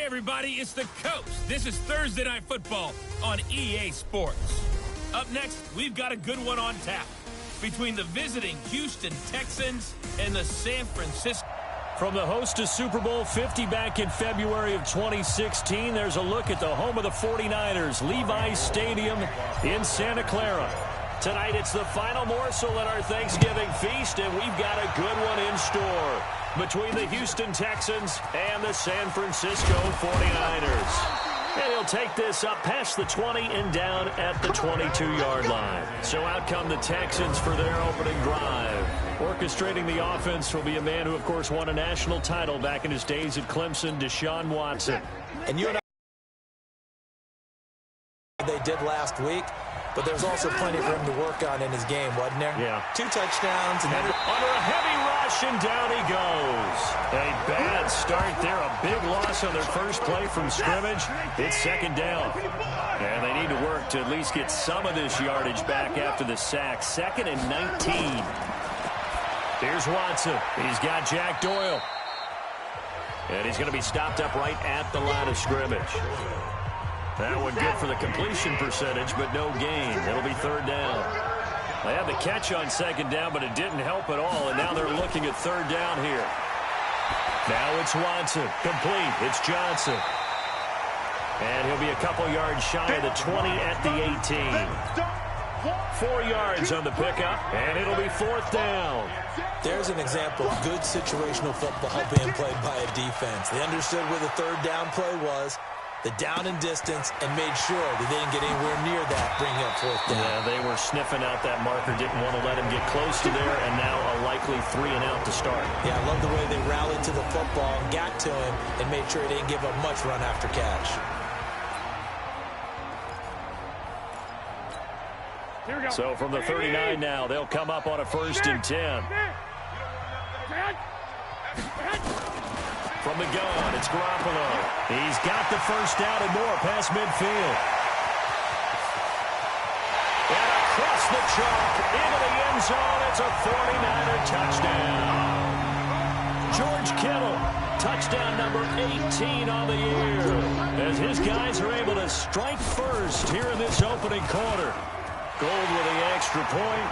everybody, it's the Coach. This is Thursday Night Football on EA Sports. Up next, we've got a good one on tap between the visiting Houston Texans and the San Francisco. From the host to Super Bowl 50 back in February of 2016, there's a look at the home of the 49ers, Levi's Stadium in Santa Clara. Tonight, it's the final morsel in our Thanksgiving feast, and we've got a good one in store between the Houston Texans and the San Francisco 49ers. And he'll take this up past the 20 and down at the 22-yard line. So out come the Texans for their opening drive. Orchestrating the offense will be a man who, of course, won a national title back in his days at Clemson, Deshaun Watson. And you and I, they did last week. But there's also plenty for him to work on in his game, wasn't there? Yeah. 2 touchdowns. And under a heavy rush, and down he goes. A bad start there. A big loss on their first play from scrimmage. It's second down. And they need to work to at least get some of this yardage back after the sack. 2nd and 19. Here's Watson. He's got Jack Doyle. And he's going to be stopped up right at the line of scrimmage. That one good for the completion percentage, but no gain. It'll be third down. They had the catch on second down, but it didn't help at all, and now they're looking at third down here. Now it's Watson. Complete. It's Johnson. And he'll be a couple yards shy of the 20 at the 18. 4 yards on the pickup, and it'll be fourth down. There's an example of good situational football being played by a defense. They understood where the third down play was, the down and distance, and made sure they didn't get anywhere near that, bringing up fourth down. Yeah, they were sniffing out that marker, didn't want to let him get close to there, and now a likely 3 and out to start. Yeah, I love the way they rallied to the football and got to him and made sure he didn't give up much run after catch. So from the 39 now, they'll come up on a 1st and 10. From the gun, it's Garoppolo. He's got the first down and more past midfield. And across the chalk, into the end zone, it's a 49er touchdown. George Kittle, touchdown number 18 on the year, as his guys are able to strike first here in this opening quarter. Gold with the extra point.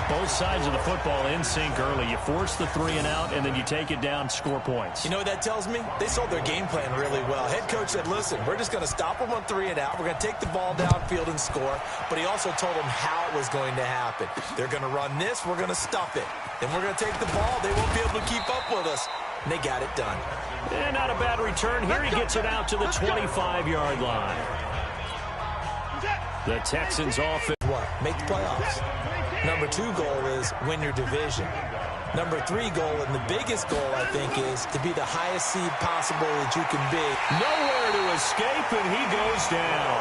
Both sides of the football in sync early. You force the 3 and out, and then you take it down, score points. You know what that tells me? They sold their game plan really well. Head coach said, listen, we're just going to stop them on 3 and out. We're going to take the ball downfield and score. But he also told them how it was going to happen. They're going to run this. We're going to stuff it. Then we're going to take the ball. They won't be able to keep up with us. And they got it done. And not a bad return here. He gets it out to the 25-yard line. The Texans offense. What? Make the playoffs. Number 2 goal is win your division. Number 3 goal, and the biggest goal, I think, is to be the highest seed possible that you can be. Nowhere to escape, and he goes down.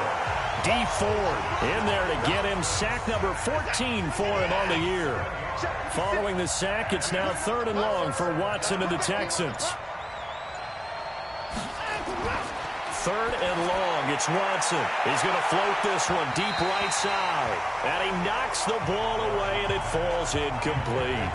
D Ford in there to get him. Sack number 14 for him on the year. Following the sack, it's now 3rd and long for Watson and the Texans. 3rd and long. It's Watson. He's going to float this one deep right side. And he knocks the ball away, and it falls incomplete.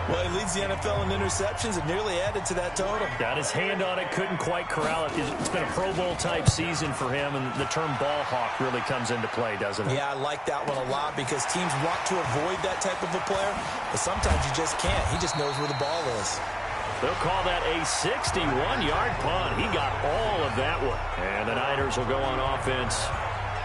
Well, he leads the NFL in interceptions and nearly added to that total. Got his hand on it, couldn't quite corral it. It's been a Pro Bowl-type season for him, and the term ball hawk really comes into play, doesn't it? Yeah, I like that one a lot because teams want to avoid that type of a player, but sometimes you just can't. He just knows where the ball is. They'll call that a 61-yard punt. He got all of that one. And the Niners will go on offense,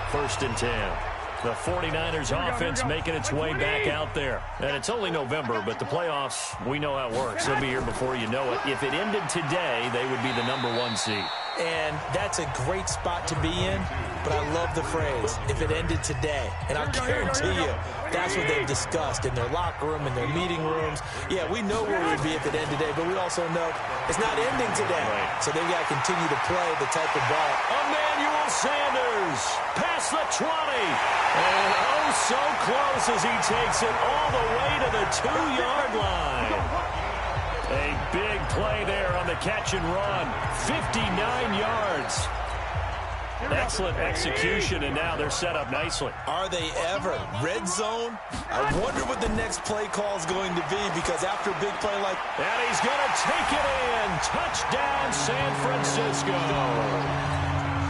1st and 10. The 49ers offense making its way back out there. And it's only November, but the playoffs, we know how it works. They'll be here before you know it. If it ended today, they would be the number 1 seed. And that's a great spot to be in, but I love the phrase, if it ended today. And I guarantee you, that's what they've discussed in their locker room, in their meeting rooms. Yeah, we know where we'd be if it ended today, but we also know it's not ending today. Right. So they've got to continue to play the type of ball. Emmanuel Sanders past the 20. And oh, so close as he takes it all the way to the 2-yard line. A big play there on the catch and run. 59 yards. Excellent execution, and now they're set up nicely. Are they ever? Red zone? I wonder what the next play call is going to be, because after a big play like... And he's going to take it in. Touchdown, San Francisco.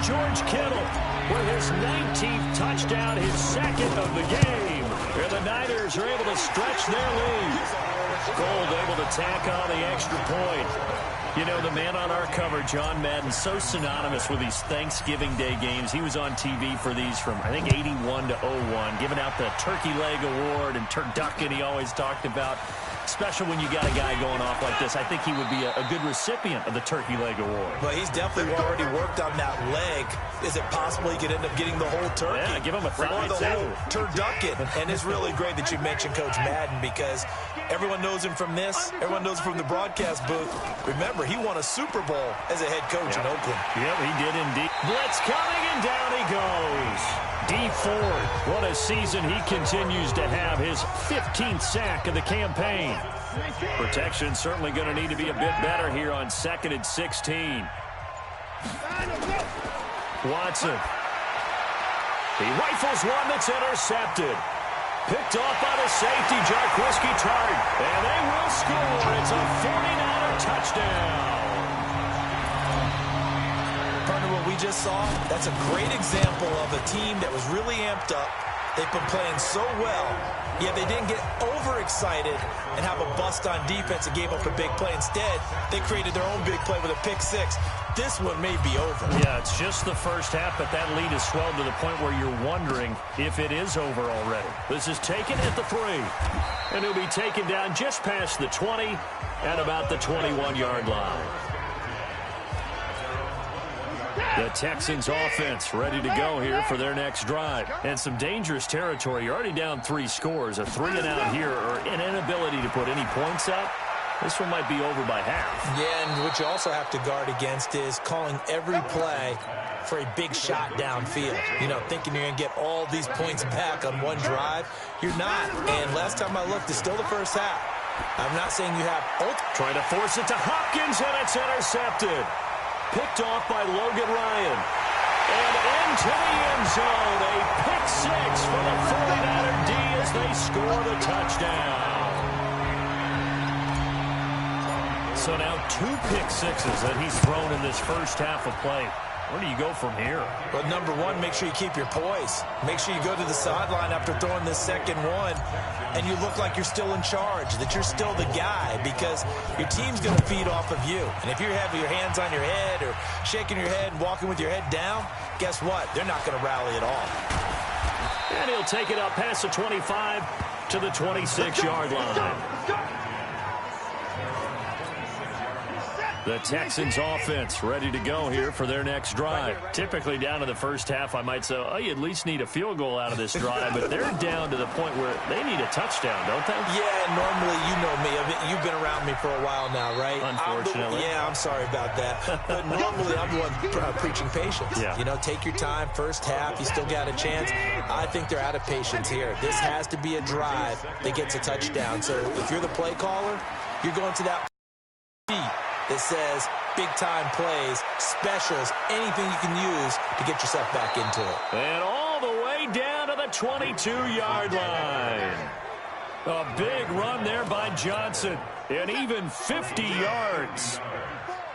George Kittle with his 19th touchdown, his second of the game. And the Niners are able to stretch their lead. Gold able to tack on the extra point. You know, the man on our cover, John Madden, so synonymous with these Thanksgiving Day games. He was on TV for these from, I think, 81 to 01, giving out the Turkey Leg Award and turducken he always talked about. Special when you got a guy going off like this. I think he would be a good recipient of the Turkey Leg Award. Well, he's definitely already worked on that leg. Is it possible he could end up getting the whole turkey? Yeah, give him a thigh, or the whole turducken. And it's really great that you mentioned Coach Madden, because everyone knows him from this. Everyone knows him from the broadcast booth. Remember, he won a Super Bowl as a head coach in Oakland. Yep, he did indeed. Blitz coming, and down he goes. Dee Ford, what a season he continues to have, his 15th sack of the campaign. Protection certainly going to need to be a bit better here on 2nd and 16. Watson. He rifles one that's intercepted. Picked off by the safety, Jarquiski Tart. And they will score. It's a 49er touchdown. Partner, what we just saw, that's a great example of a team that was really amped up. They've been playing so well, yet they didn't get overexcited and have a bust on defense and gave up a big play. Instead, they created their own big play with a pick six. This one may be over. Yeah, it's just the first half, but that lead has swelled to the point where you're wondering if it is over already. This is taken at the 3, and it'll be taken down just past the 20 at about the 21-yard line. The Texans offense ready to go here for their next drive. And some dangerous territory. You're already down 3 scores. A 3-and-out here, or an inability to put any points up. This one might be over by half. Yeah, and what you also have to guard against is calling every play for a big shot downfield. You know, thinking you're going to get all these points back on one drive. You're not. And last time I looked, it's still the first half. I'm not saying you have... Trying to force it to Hopkins, and it's intercepted. Picked off by Logan Ryan. And into the end zone. A pick six for the 49er D as they score the touchdown. So now 2 pick sixes that he's thrown in this first half of play. Where do you go from here? Well, number one, make sure you keep your poise. Make sure you go to the sideline after throwing this second one, and you look like you're still in charge, that you're still the guy, because your team's going to feed off of you. And if you're having your hands on your head or shaking your head and walking with your head down, guess what? They're not going to rally at all. And he'll take it up past the 25 to the 26-yard line. The Texans offense ready to go here for their next drive. Typically down to the first half, I might say, oh, you at least need a field goal out of this drive, but they're down to the point where they need a touchdown, don't they? Yeah, normally, you know me. You've been around me for a while now, right? Unfortunately. I'm sorry about that. But normally, I'm the one preaching patience. Yeah. You know, take your time. First half, you still got a chance. I think they're out of patience here. This has to be a drive that gets a touchdown. So if you're the play caller, you're going to that that says big-time plays, specials, anything you can use to get yourself back into it. And all the way down to the 22-yard line. A big run there by Johnson, and even 50 yards.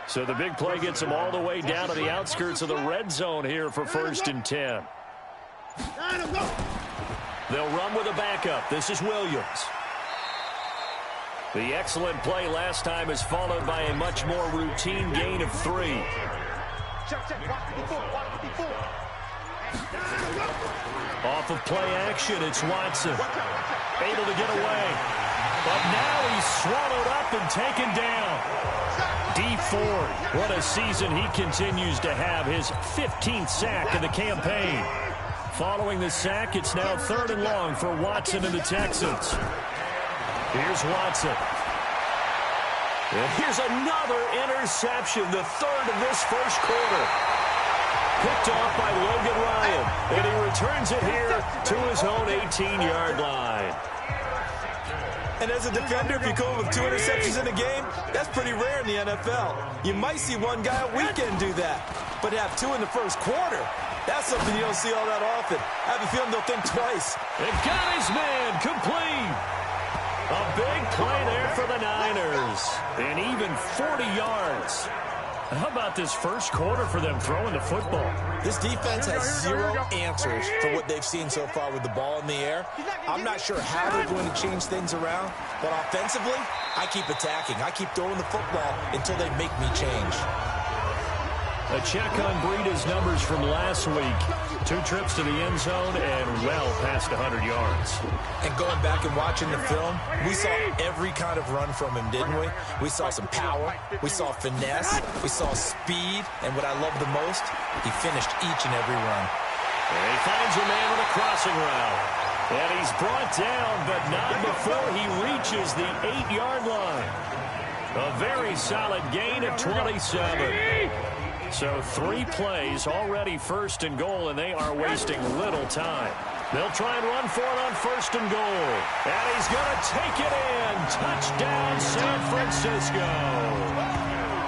So the big play gets him all the way down to the outskirts of the red zone here for 1st and 10. They'll run with a backup. This is Williams. The excellent play last time is followed by a much more routine gain of 3. Off of play action, it's Watson. Able to get away. But now he's swallowed up and taken down. Dee Ford, what a season he continues to have. His 15th sack of the campaign. Following the sack, it's now 3rd and long for Watson and the Texans. Here's Watson. And here's another interception, the 3rd of this first quarter. Picked off by Logan Ryan. And he returns it here to his own 18-yard line. And as a defender, if you go with 2 interceptions in a game, that's pretty rare in the NFL. You might see one guy a weekend do that. But to have 2 in the first quarter, That's something you don't see all that often. I have a feeling they'll think twice. It got his man complete. A big play there for the Niners. And even 40 yards. How about this first quarter for them throwing the football? This defense has zero answers for what they've seen so far with the ball in the air. I'm not sure how they're going to change things around, but offensively, I keep attacking. I keep throwing the football until they make me change. A check on Breida's numbers from last week. 2 trips to the end zone and well past 100 yards. And going back and watching the film, we saw every kind of run from him, didn't we? We saw some power, we saw finesse, we saw speed, and what I love the most, he finished each and every run. And he finds a man with a crossing route. And he's brought down, but not before he reaches the 8-yard line. A very solid gain of 27. So 3 plays, already first and goal, and they are wasting little time. They'll try and run for it on first and goal. And he's going to take it in. Touchdown, San Francisco.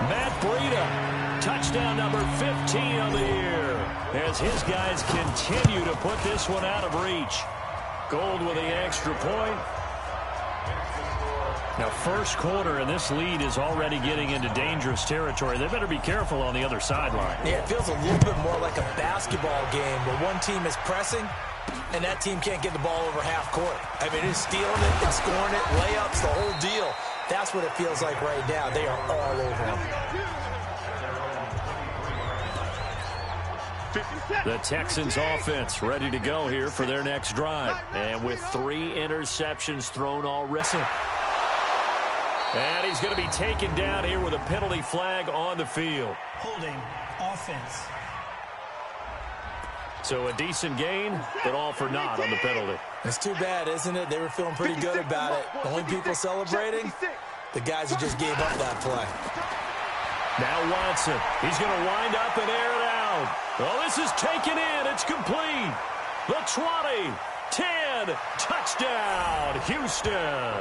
Matt Breida, touchdown number 15 of the year, as his guys continue to put this one out of reach. Gold with the extra point. Now, first quarter, and this lead is already getting into dangerous territory. They better be careful on the other sideline. Yeah, it feels a little bit more like a basketball game where one team is pressing and that team can't get the ball over half court. I mean, it's stealing it, it's scoring it, layups, the whole deal. That's what it feels like right now. They are all over them. The Texans offense ready to go here for their next drive. And with 3 interceptions thrown already. And he's going to be taken down here with a penalty flag on the field. Holding offense. So a decent gain, but all for naught on the penalty. It's too bad, isn't it? They were feeling pretty good about it. The only people celebrating, the guys who just gave up that play. Now Watson. He's going to wind up and air it out. Oh, this is taken in. It's complete. The 20, 10, touchdown, Houston.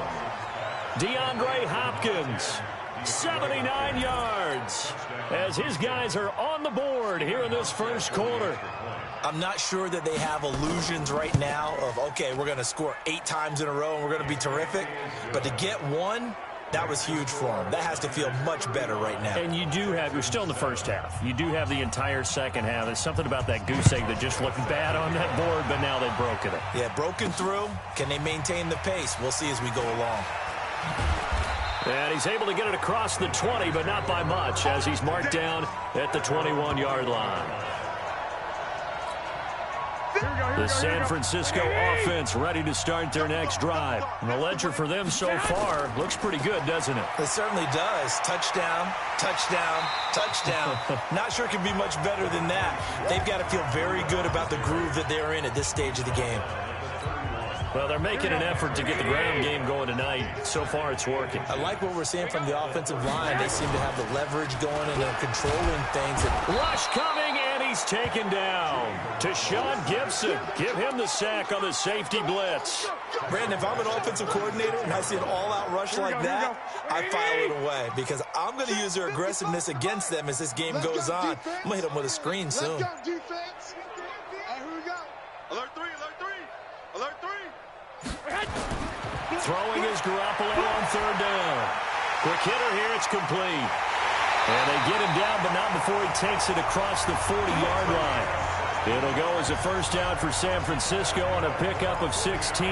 DeAndre Hopkins, 79 yards, as his guys are on the board here in this first quarter. I'm not sure that they have illusions right now of, okay, we're going to score 8 times in a row and we're going to be terrific. But to get one, that was huge for them. That has to feel much better right now. And you do have, you're still in the first half. You do have the entire second half. There's something about that goose egg that just looked bad on that board, but now they've broken it. Yeah, broken through. Can they maintain the pace? We'll see as we go along. And he's able to get it across the 20, but not by much, as he's marked down at the 21-yard line. The San Francisco offense ready to start their next drive. And the ledger for them so far looks pretty good, doesn't it? It certainly does. Touchdown, touchdown, touchdown. Not sure it can be much better than that. They've got to feel very good about the groove that they're in at this stage of the game. Well, they're making an effort to get the ground game going tonight. So far, it's working. I like what we're seeing from the offensive line. They seem to have the leverage going and they're controlling things. Rush coming, and he's taken down. To Sean Gibson. Give him the sack on the safety blitz. Brandon, if I'm an offensive coordinator and I see an all-out rush like that, I file it away because I'm going to use their aggressiveness against them as this game goes on. I'm going to hit them with a screen soon. Let's go, defense. Hey, here we go. Alert 3, alert 3, alert 3. Throwing is Garoppolo on third down. Quick hitter here, it's complete. And they get him down, but not before he takes it across the 40-yard line. It'll go as a first down for San Francisco on a pickup of 16.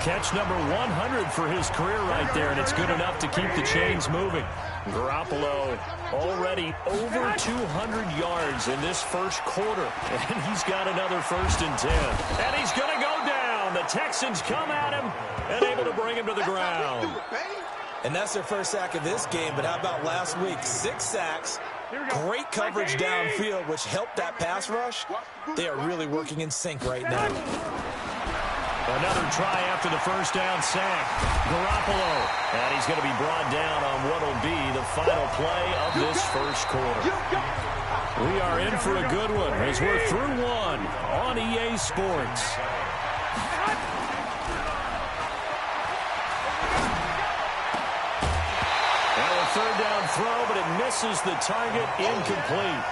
Catch number 100 for his career right there, and it's good enough to keep the chains moving. Garoppolo already over 200 yards in this first quarter, and he's got another 1st and 10. And he's going to go down. The Texans come at him and able to bring him to the ground. And that's their first sack of this game, but how about last week? 6 sacks, great coverage downfield, which helped that pass rush. They are really working in sync right now. Another try after the first down sack. Garoppolo. And he's going to be brought down on what will be the final play of this first quarter. We are in for a good one as we're through one on EA Sports. Now a third down throw, but it misses the target, incomplete.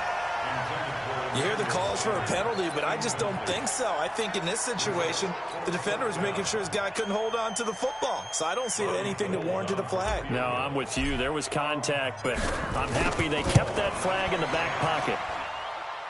You hear the calls for a penalty, but I just don't think so. I think in this situation, the defender was making sure his guy couldn't hold on to the football. So I don't see anything that warranted a flag. No, I'm with you. There was contact, but I'm happy they kept that flag in the back pocket.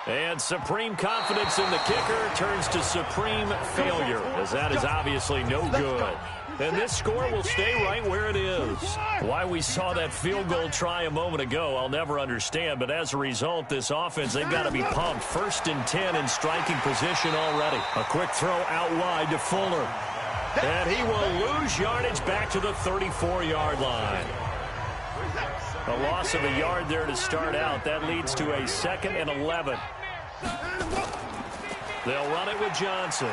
And supreme confidence in the kicker turns to supreme failure, as that is obviously no good. And this score will stay right where it is. Why we saw that field goal try a moment ago, I'll never understand. But as a result, this offense, they've got to be pumped. 1st and 10 in striking position already. A quick throw out wide to Fuller. And he will lose yardage back to the 34-yard line. A loss of a yard there to start out. That leads to a 2nd and 11. They'll run it with Johnson.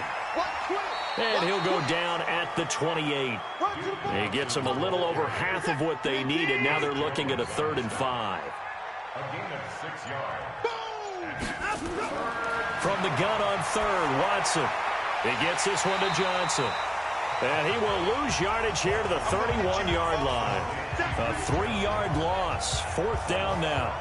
And he'll go down at the 28. He gets them a little over half of what they needed. Now they're looking at a 3rd and 5. From the gun on 3rd, Watson. He gets this one to Johnson. And he will lose yardage here to the 31-yard line. A 3-yard loss. 4th down now.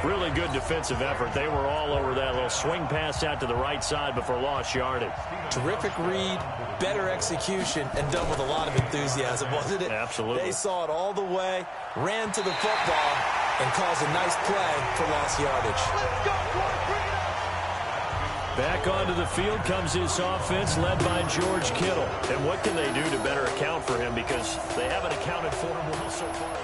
Really good defensive effort. They were all over that little swing pass out to the right side before lost yardage. Terrific read, better execution, and done with a lot of enthusiasm, wasn't it? Absolutely. They saw it all the way, ran to the football, and caused a nice play for lost yardage. Back onto the field comes this offense led by George Kittle. And what can they do to better account for him? Because they haven't accounted for him well so far.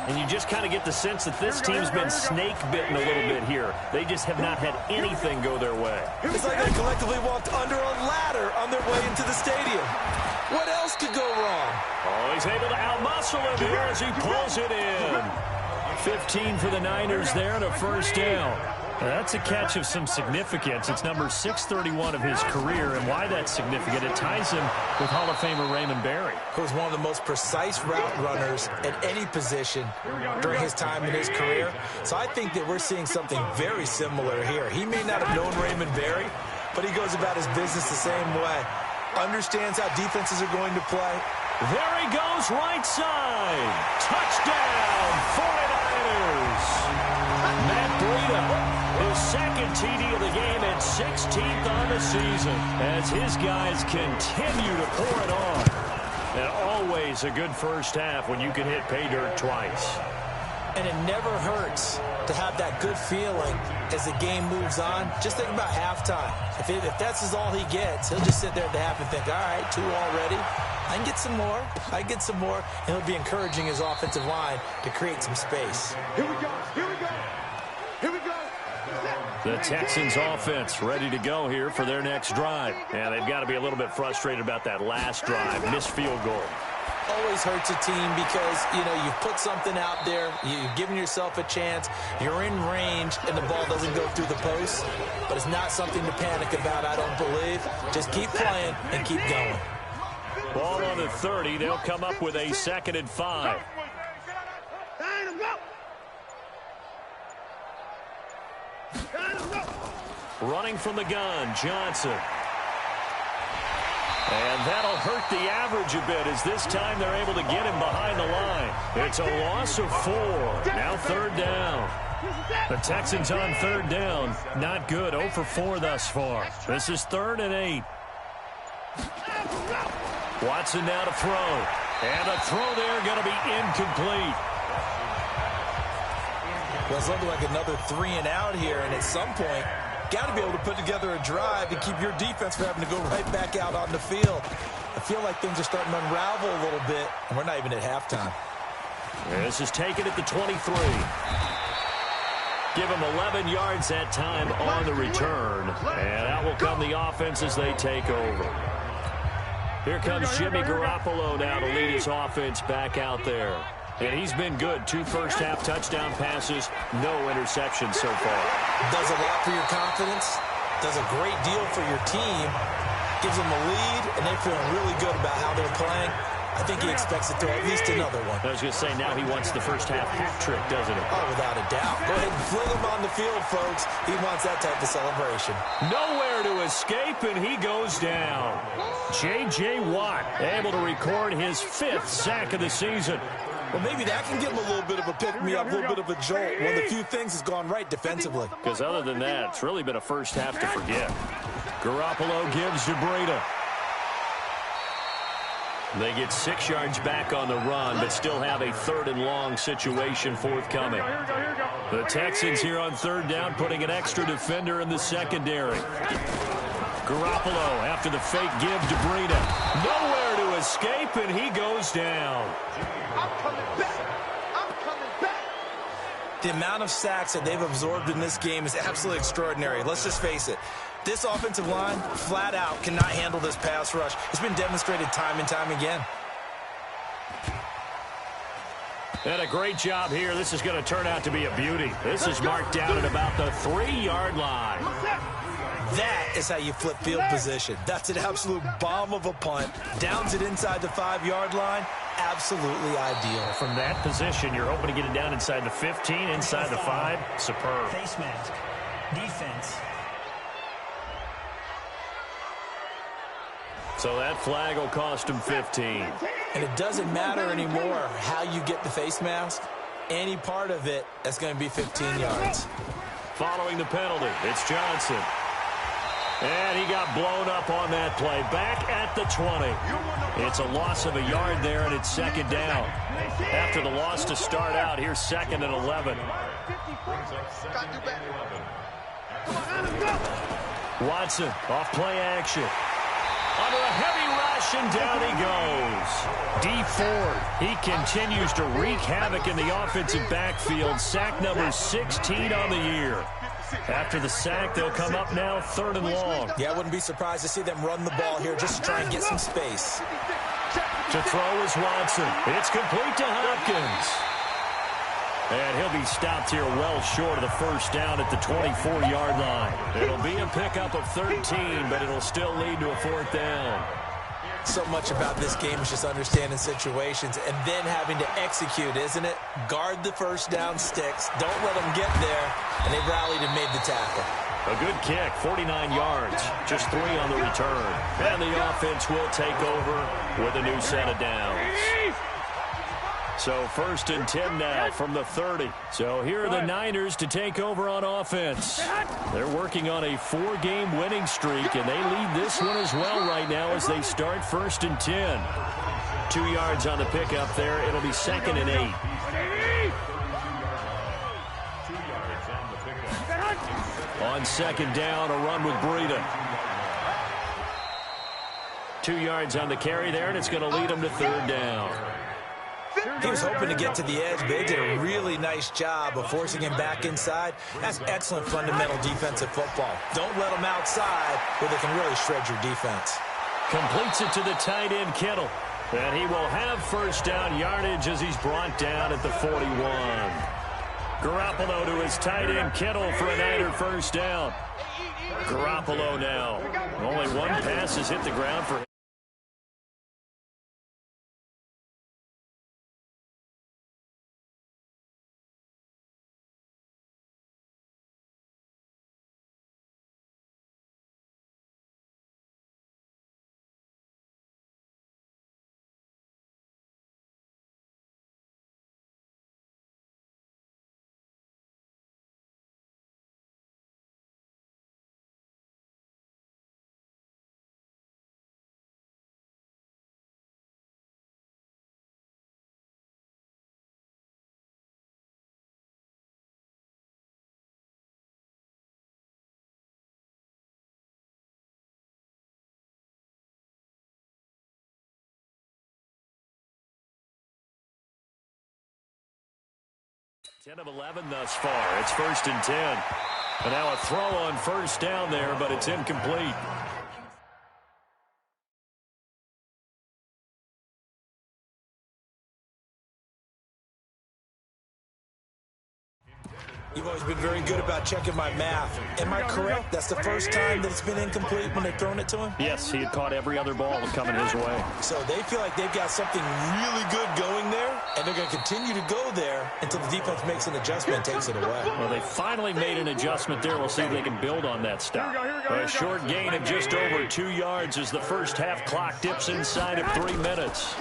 And you just kind of get the sense that this team's been snake-bitten a little bit here. They just have not had anything go their way. It's like they collectively walked under a ladder on their way into the stadium. What else could go wrong? Oh, he's able to outmuscle him here as he pulls it in. 15 for the Niners there and a 1st down. That's a catch of some significance. It's number 631 of his career, and why that's significant, it ties him with Hall of Famer Raymond Berry. He was one of the most precise route runners at any position during his time in his career. So I think that we're seeing something very similar here. He may not have known Raymond Berry, but he goes about his business the same way. Understands how defenses are going to play. There he goes, right side. Touchdown, 49ers. Matt Breida. His 2nd TD of the game and 16th on the season as his guys continue to pour it on. And always a good first half when you can hit pay dirt twice. And it never hurts to have that good feeling as the game moves on. Just think about halftime. If that's all he gets, he'll just sit there at the half and think, all right, 2 already. I can get some more. I can get some more. And he'll be encouraging his offensive line to create some space. Here we go. Here we go. Here we go. The Texans offense ready to go here for their next drive. And they've got to be a little bit frustrated about that last drive. Missed field goal. Always hurts a team because, you've put something out there. You've given yourself a chance. You're in range, and the ball doesn't go through the post. But it's not something to panic about, I don't believe. Just keep playing and keep going. Ball on the 30. They'll come up with a 2nd and 5. Running from the gun, Johnson. And that'll hurt the average a bit as this time they're able to get him behind the line. It's a loss of 4. Now 3rd down. The Texans on 3rd down. Not good. 0 for 4 thus far. This is 3rd and 8. Watson now to throw. And the throw there going to be incomplete. Well, it's looking like another 3 and out here, and at some point, got to be able to put together a drive and keep your defense from having to go right back out on the field. I feel like things are starting to unravel a little bit, and we're not even at halftime. This is taken at the 23. Give him 11 yards that time on the return, and that will come the offense as they take over. Here comes Jimmy Garoppolo now to lead his offense back out there. And he's been good. 2 first-half touchdown passes, no interceptions so far. Does a lot for your confidence, does a great deal for your team, gives them a lead, and they're feeling really good about how they're playing. I think he expects to throw at least another one. I was going to say, now he wants the first-half hat trick, doesn't he? Oh, without a doubt. Go ahead and fling him on the field, folks. He wants that type of celebration. Nowhere to escape, and he goes down. J.J. Watt able to record his 5th sack of the season. Well, maybe that can give him a little bit of a pick-me-up, a little bit of a jolt. One of the few things that's gone right defensively. Because other than that, it's really been a first half to forget. Garoppolo gives to Breida. They get 6 yards back on the run, but still have a 3rd and long situation forthcoming. The Texans here on 3rd down, putting an extra defender in the secondary. Garoppolo after the fake give to Breida. Nowhere to escape, and he goes down. I'm coming back. I'm coming back. The amount of sacks that they've absorbed in this game is absolutely extraordinary. Let's just face it. This offensive line, flat out, cannot handle this pass rush. It's been demonstrated time and time again. And a great job here. This is going to turn out to be a beauty. This is marked down at about the 3-yard line. That is how you flip field position. That's an absolute bomb of a punt. Downs it inside the 5-yard line. Absolutely ideal. From that position, you're hoping to get it down inside the 15, inside the 5. Superb. Face mask. Defense. So that flag will cost him 15. And it doesn't matter anymore how you get the face mask. Any part of it, that's going to be 15 yards. Following the penalty, it's Johnson. And he got blown up on that play. Back at the 20. It's a loss of a yard there, and it's 2nd down. After the loss to start out, here's 2nd and 11. Watson off play action. Under a heavy rush, and down he goes. Dee Ford, he continues to wreak havoc in the offensive backfield. Sack number 16 on the year. After the sack, they'll come up now 3rd and long. Yeah, I wouldn't be surprised to see them run the ball here just to try and get some space. To throw is Watson. It's complete to Hopkins. And he'll be stopped here well short of the 1st down at the 24-yard line. It'll be a pickup of 13, but it'll still lead to a 4th down. So much about this game is just understanding situations and then having to execute, isn't it? Guard the 1st down sticks. Don't let them get there. And they rallied and made the tackle. A good kick, 49 yards, just 3 on the return. And the offense will take over with a new set of downs. So 1st and 10 now from the 30. So here are the Niners to take over on offense. They're working on a 4-game winning streak, and they lead this one as well right now as they start 1st and 10. 2 yards on the pickup there. It'll be 2nd and 8. On 2nd down, a run with Breida. 2 yards on the carry there, and it's going to lead them to 3rd down. He was hoping to get to the edge, but they did a really nice job of forcing him back inside. That's excellent fundamental defensive football. Don't let them outside where they can really shred your defense. Completes it to the tight end, Kittle. And he will have 1st down yardage as he's brought down at the 41. Garoppolo to his tight end, Kittle, for a Niner 1st down. Garoppolo now. Only one pass has hit the ground for him. Ten of 11 thus far. It's 1st and 10. And now a throw on 1st down there, but it's incomplete. You've always been very good about checking my math. Am I correct? That's the first time that it's been incomplete when they've thrown it to him? Yes, he had caught every other ball coming his way. So they feel like they've got something really good going there, and they're going to continue to go there until the defense makes an adjustment and takes it away. Well, they finally made an adjustment there. We'll see if they can build on that stop. A short gain of just over 2 yards as the 1st half clock dips inside of 3 minutes.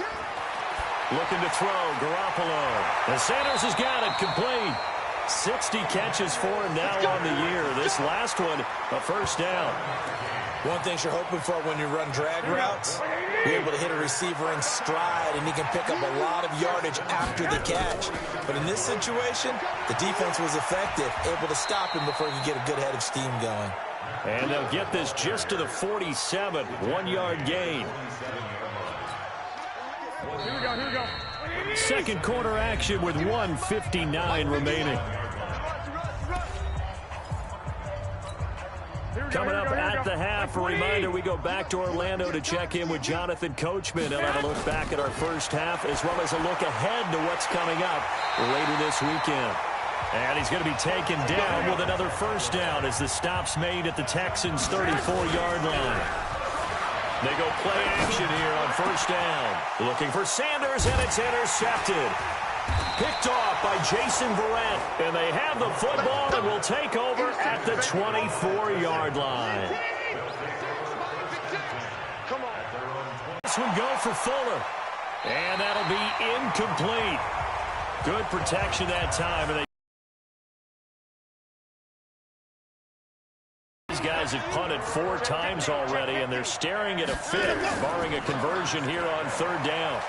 Looking to throw, Garoppolo. And Sanders has got it complete. 60 catches for him now on the year. This last one, a first down. One thing you're hoping for when you run drag routes, be able to hit a receiver in stride, and he can pick up a lot of yardage after the catch. But in this situation, the defense was effective, able to stop him before he could get a good head of steam going. And they'll get this just to the 47, 1-yard gain. Here we go. Second quarter action with 1:59 remaining. Coming up at the half, a reminder, we go back to Orlando to check in with Jonathan Coachman. He'll have a look back at our first half as well as a look ahead to what's coming up later this weekend. And he's going to be taken down with another first down as the stop's made at the Texans' 34-yard line. They go play action here on first down. Looking for Sanders, and it's intercepted. Picked off by Jason Verrett. And they have the football and will take over at the 24-yard line. This one go for Fuller. And that'll be incomplete. Good protection that time. And these guys have punted 4 times already, and they're staring at a 5th, barring a conversion here on third down.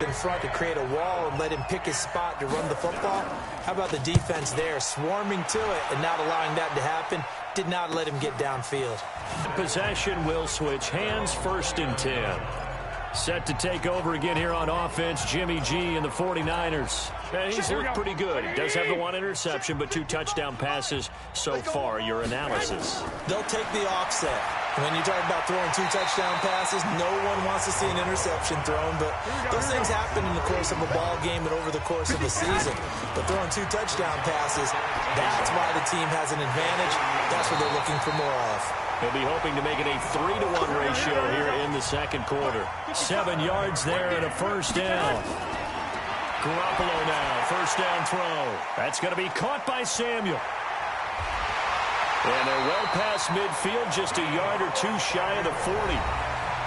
In front to create a wall and let him pick his spot to run the football. How about the defense there, swarming to it and not allowing that to happen? Did not let him get downfield. Possession will switch hands, 1st and 10. Set to take over again here on offense, Jimmy G and the 49ers. And he's looked pretty good. He does have the 1 interception, but 2 touchdown passes so far. Your analysis? They'll take the offset. When you talk about throwing 2 touchdown passes, no one wants to see an interception thrown, but those things happen in the course of a ball game and over the course of a season. But throwing 2 touchdown passes, that's why the team has an advantage. That's what they're looking for more of. He'll be hoping to make it a 3-to-1 ratio here in the second quarter. 7 yards there and a first down. Garoppolo now, first down throw. That's going to be caught by Samuel. And they're well past midfield, just a yard or 2 shy of the 40.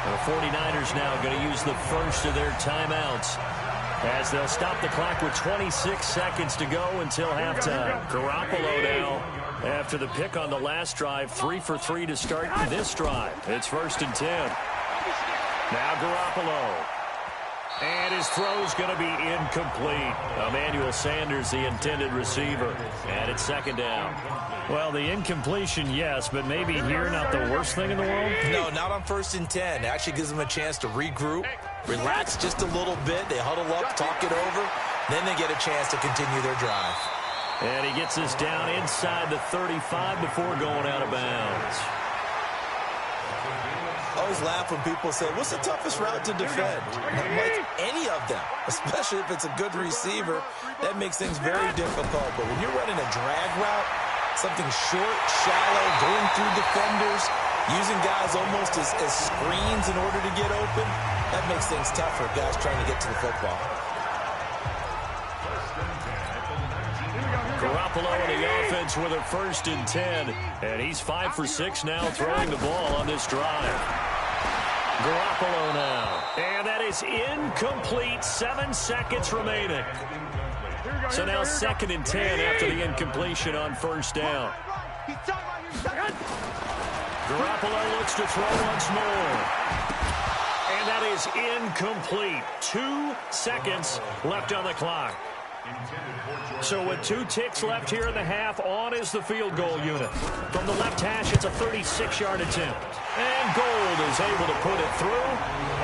The 49ers now going to use the first of their timeouts as they'll stop the clock with 26 seconds to go until halftime. Garoppolo now, after the pick on the last drive, 3 for 3 to start this drive. It's 1st and 10. Now Garoppolo. And his throw's going to be incomplete. Emmanuel Sanders, the intended receiver. And it's 2nd down. Well, the incompletion, yes, but maybe here not the worst thing in the world? No, not on 1st and 10. It actually gives them a chance to regroup, relax just a little bit. They huddle up, talk it over. Then they get a chance to continue their drive. And he gets us down inside the 35 before going out of bounds. I always laugh when people say, what's the toughest route to defend? I'm like, any of them, especially if it's a good receiver. That makes things very difficult. But when you're running a drag route, something short, shallow, going through defenders, using guys almost as screens in order to get open, that makes things tough for guys trying to get to the football. Garoppolo in the offense with a 1st and 10. And he's 5 for 6 now throwing the ball on this drive. Garoppolo now. And that is incomplete. 7 seconds remaining. So now 2nd and 10 after the incompletion on 1st down. Garoppolo looks to throw once more. And that is incomplete. 2 seconds left on the clock. So with 2 ticks left here in the half, on is the field goal unit. From the left hash, it's a 36-yard attempt. And Gold is able to put it through,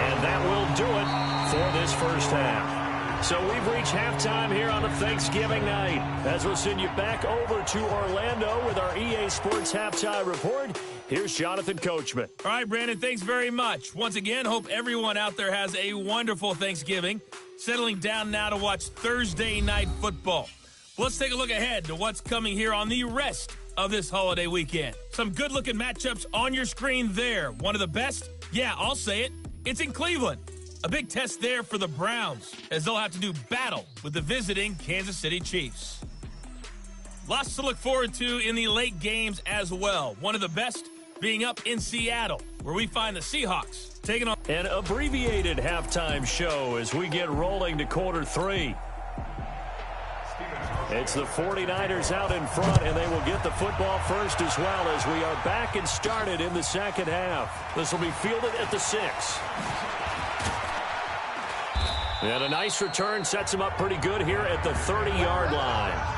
and that will do it for this first half. So we've reached halftime here on a Thanksgiving night, as we'll send you back over to Orlando with our EA Sports Halftime Report. Here's Jonathan Coachman. All right, Brandon, thanks very much. Once again, hope everyone out there has a wonderful Thanksgiving. Settling down now to watch Thursday Night Football. Let's take a look ahead to what's coming here on the rest of this holiday weekend. Some good-looking matchups on your screen there. One of the best? Yeah, I'll say it. It's in Cleveland. A big test there for the Browns, as they'll have to do battle with the visiting Kansas City Chiefs. Lots to look forward to in the late games as well. One of the best being up in Seattle, where we find the Seahawks taking on an abbreviated halftime show as we get rolling to quarter 3. It's the 49ers out in front, and they will get the football first as well as we are back and started in the second half. This will be fielded at the 6. And a nice return sets him up pretty good here at the 30-yard line.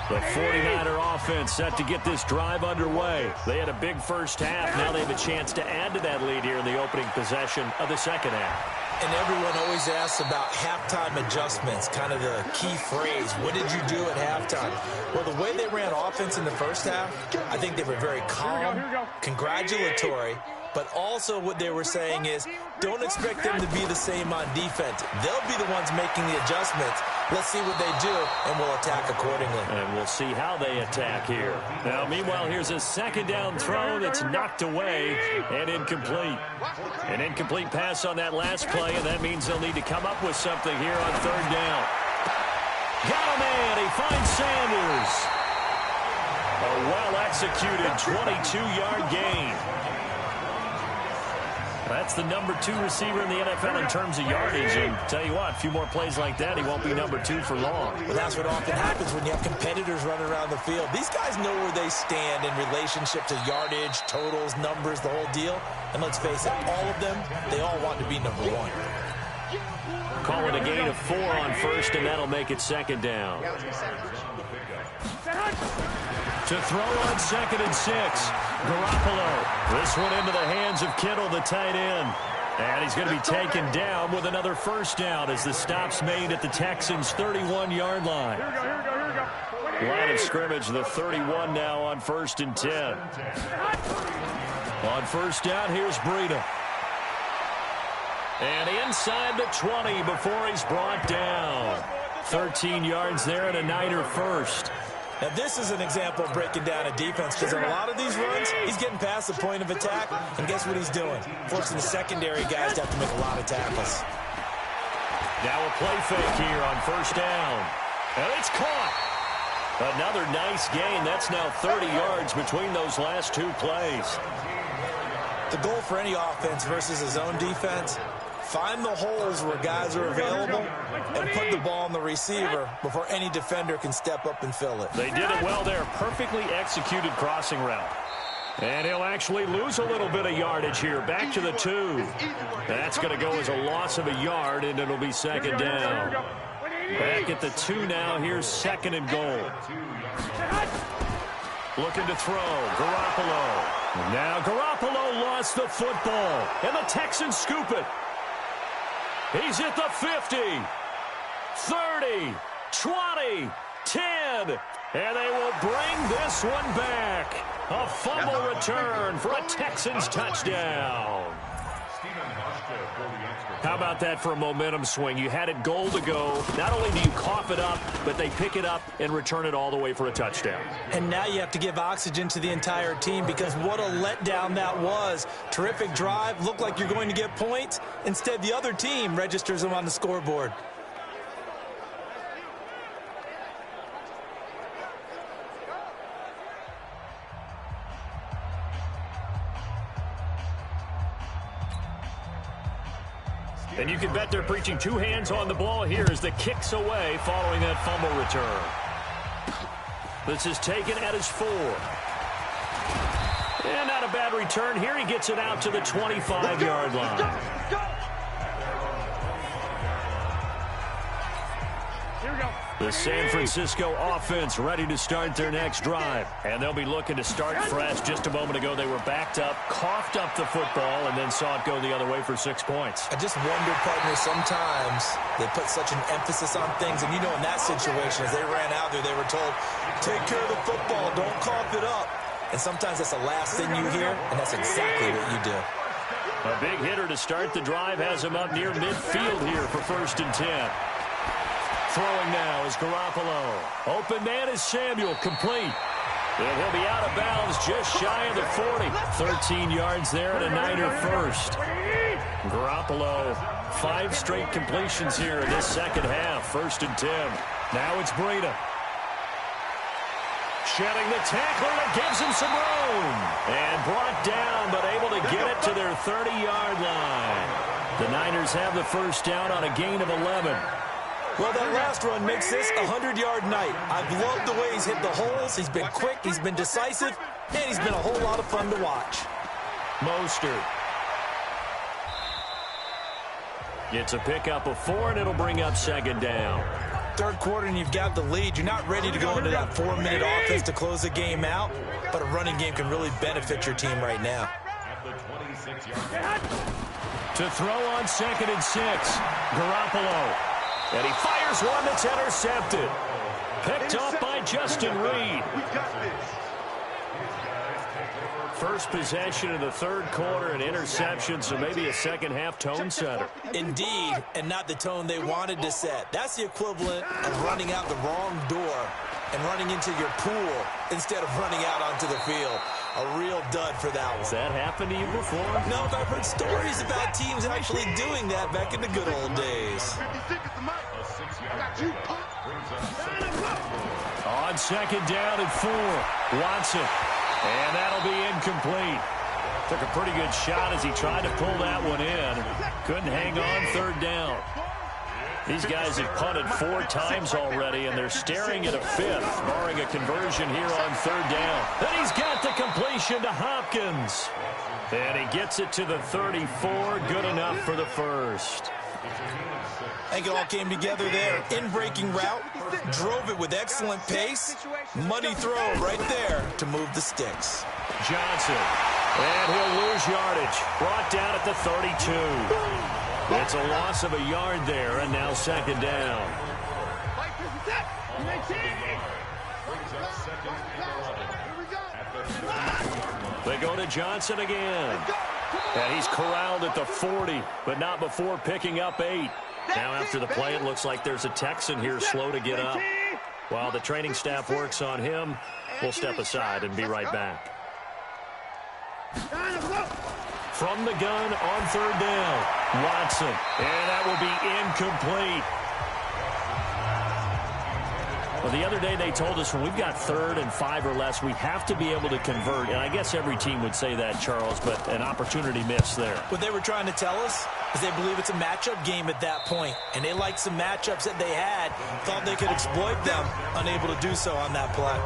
The 49er offense set to get this drive underway. They had a big first half. Now they have a chance to add to that lead here in the opening possession of the second half. And everyone always asks about halftime adjustments, kind of the key phrase. What did you do at halftime? Well, the way they ran offense in the first half, I think they were very calm, congratulatory, but also what they were saying is don't expect them to be the same on defense. They'll be the ones making the adjustments. Let's see what they do, and we'll attack accordingly. And we'll see how they attack here. Now, meanwhile, here's a second down throw that's knocked away and incomplete. An incomplete pass on that last play, and that means they'll need to come up with something here on third down. Got a man. He finds Sanders. A well-executed 22-yard gain. That's the number 2 receiver in the NFL in terms of yardage. And tell you what, a few more plays like that, he won't be number 2 for long. Well, that's what often happens when you have competitors running around the field. These guys know where they stand in relationship to yardage, totals, numbers, the whole deal. And let's face it, all of them, they all want to be number 1. Call it a gain of 4 on first, and that'll make it second down. To throw on second and 6, Garoppolo. This one into the hands of Kittle, the tight end. And he's going to be taken down with another first down as the stop's made at the Texans' 31-yard line. Line of scrimmage, the 31 now on first and 10. On first down, here's Breida. And inside the 20 before he's brought down. 13 yards there and a Niner first. Now, this is an example of breaking down a defense because in a lot of these runs, he's getting past the point of attack, and guess what he's doing? Forcing the secondary guys to have to make a lot of tackles. Now a play fake here on first down. And it's caught. Another nice gain. That's now 30 yards between those last 2 plays. The goal for any offense versus his own defense, find the holes where guys are available and put the ball on the receiver before any defender can step up and fill it. They did it well there. Perfectly executed crossing route. And he'll actually lose a little bit of yardage here. Back to the 2. That's going to go as a loss of a yard, and it'll be second down. Back at the 2 now. Here's second and goal. Looking to throw. Garoppolo. Now Garoppolo lost the football, and the Texans scoop it. He's at the 50, 30, 20, 10, and they will bring this one back. A fumble return for a Texans touchdown. How about that for a momentum swing? You had it goal to go. Not only do you cough it up, but they pick it up and return it all the way for a touchdown. And now you have to give oxygen to the entire team because what a letdown that was. Terrific drive. Looked like you're going to get points. Instead, the other team registers them on the scoreboard. And you can bet they're preaching 2 hands on the ball here as the kick's away following that fumble return. This is taken at his 4. And not a bad return here. He gets it out to the 25-yard line. The San Francisco offense ready to start their next drive. And they'll be looking to start fresh. Just a moment ago, they were backed up, coughed up the football, and then saw it go the other way for 6 points. I just wonder, partner, sometimes they put such an emphasis on things. And, you know, in that situation, as they ran out there, they were told, take care of the football, don't cough it up. And sometimes that's the last thing you hear, and that's exactly what you do. A big hitter to start the drive has him up near midfield here for first and 10. Throwing now is Garoppolo. Open man is Samuel, complete. And he'll be out of bounds just shy of the 40. 13 yards there and a Niner first. Garoppolo, 5 straight completions here in this second half. 1st and 10. Now it's Breida. Shedding the tackler that gives him some room. And brought down, but able to get it to their 30-yard line. The Niners have the first down on a gain of 11. Well, that last run makes this a 100-yard night. I've loved the way he's hit the holes. He's been quick, he's been decisive, and he's been a whole lot of fun to watch. Mostert. It's a pickup of 4, and it'll bring up 2nd down. 3rd quarter, and you've got the lead. You're not ready to go into that 4-minute offense to close the game out, but a running game can really benefit your team right now. To throw on 2nd and 6. Garoppolo. And he fires one that's intercepted. Picked off by Justin Reed. First possession in the 3rd quarter, an interception, so maybe a second-half tone setter. Indeed, and not the tone they wanted to set. That's the equivalent of running out the wrong door and running into your pool instead of running out onto the field. A real dud for that one. Has that happened to you before? No, but I've heard stories about teams actually doing that back in the good old days. On 2nd down and 4. Watson. And that'll be incomplete. Took a pretty good shot as he tried to pull that one in. Couldn't hang on 3rd down. These guys have punted 4 times already, and they're staring at a 5th, barring a conversion here on 3rd down. And he's got the completion to Hopkins. And he gets it to the 34. Good enough for the first. I think it all came together there. In-breaking route, drove it with excellent pace. Money throw right there to move the sticks. Johnson. And he'll lose yardage. Brought down at the 32. It's a loss of a yard there, and now 2nd down. They go to Johnson again. And he's corralled at the 40, but not before picking up 8. Now after the play, it looks like there's a Texan here slow to get up. While the training staff works on him, we'll step aside and be right back. From the gun on 3rd down, Watson. And that will be incomplete. Well, the other day they told us when we've got 3rd and 5 or less, we have to be able to convert. And I guess every team would say that, Charles, but an opportunity missed there. What they were trying to tell us is they believe it's a matchup game at that point. And they liked some matchups that they had, thought they could exploit them, unable to do so on that play.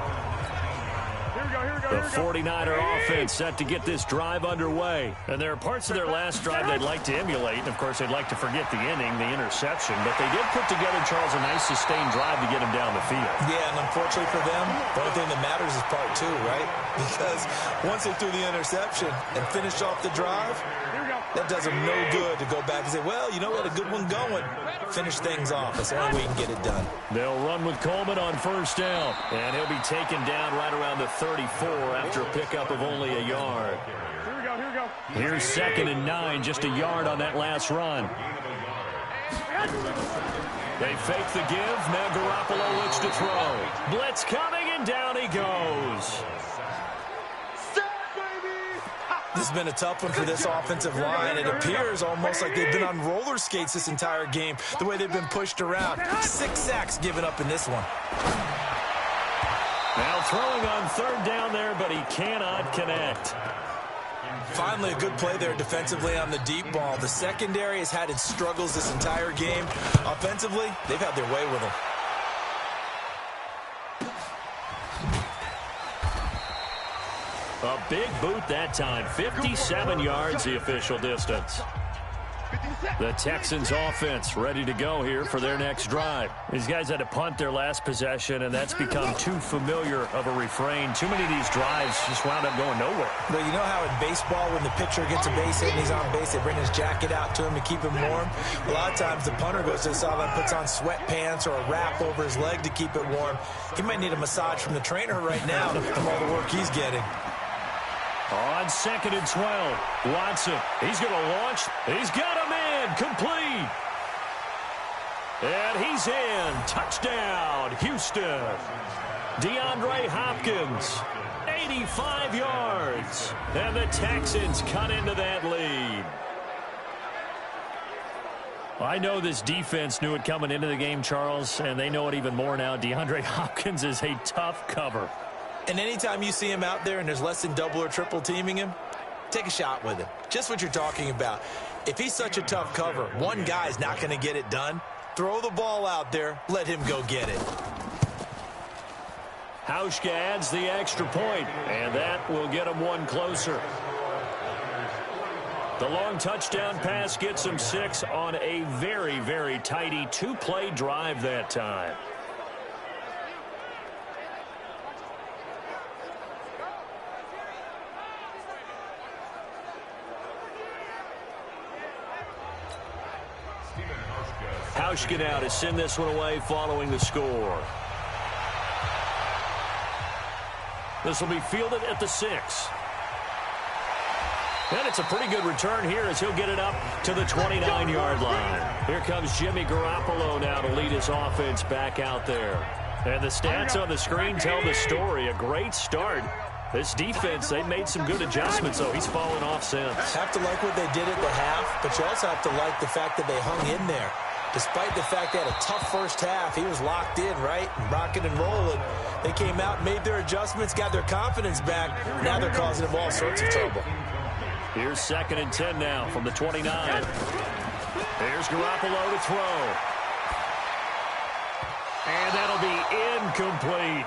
The 49er offense set to get this drive underway. And there are parts of their last drive they'd like to emulate. And, of course, they'd like to forget the inning, the interception. But they did put together, Charles, a nice sustained drive to get him down the field. Yeah, and unfortunately for them, the only thing that matters is part 2, right? Because once they threw the interception and finished off the drive, that does them no good to go back and say, well, you know what, a good one going. Finish things off. That's the only way you can get it done. They'll run with Coleman on 1st down. And he'll be taken down right around the 34 after a pickup of only a yard. Here's 2nd and 9, just a yard on that last run. They fake the give. Now Garoppolo looks to throw. Blitz coming, and down he goes. This has been a tough one for this offensive line. It appears almost like they've been on roller skates this entire game, the way they've been pushed around. 6 sacks given up in this one. Now throwing on 3rd down there, but he cannot connect. Finally, a good play there defensively on the deep ball. The secondary has had its struggles this entire game. Offensively, they've had their way with them. A big boot that time. 57 yards the official distance. The Texans offense ready to go here for their next drive. These guys had to punt their last possession, and that's become too familiar of a refrain. Too many of these drives just wound up going nowhere. But you know how in baseball, when the pitcher gets a base hit and he's on base, they bring his jacket out to him to keep him warm? A lot of times the punter goes to the sideline, puts on sweatpants or a wrap over his leg to keep it warm. He might need a massage from the trainer right now from all the work he's getting. On 2nd and 12, Watson, he's going to launch. He's got him in, complete. And he's in, touchdown, Houston. DeAndre Hopkins, 85 yards. And the Texans cut into that lead. I know this defense knew it coming into the game, Charles, and they know it even more now. DeAndre Hopkins is a tough cover. And anytime you see him out there and there's less than double or triple teaming him, take a shot with him. Just what you're talking about. If he's such a tough cover, one guy's not going to get it done. Throw the ball out there. Let him go get it. Hauschka adds the extra point, and that will get him one closer. The long touchdown pass gets him 6 on a very, very tidy 2-play drive that time. Hauschka now to send this one away following the score. This will be fielded at the 6. And it's a pretty good return here as he'll get it up to the 29-yard line. Here comes Jimmy Garoppolo now to lead his offense back out there. And the stats on the screen tell the story. A great start. This defense, they made some good adjustments, though. He's fallen off since. Have to like what they did at the half, but you also have to like the fact that they hung in there. Despite the fact they had a tough first half, he was locked in, right? And rocking and rolling. They came out, made their adjustments, got their confidence back. Now they're causing them all sorts of trouble. Here's 2nd and 10 now from the 29. Here's Garoppolo to throw. And that'll be incomplete.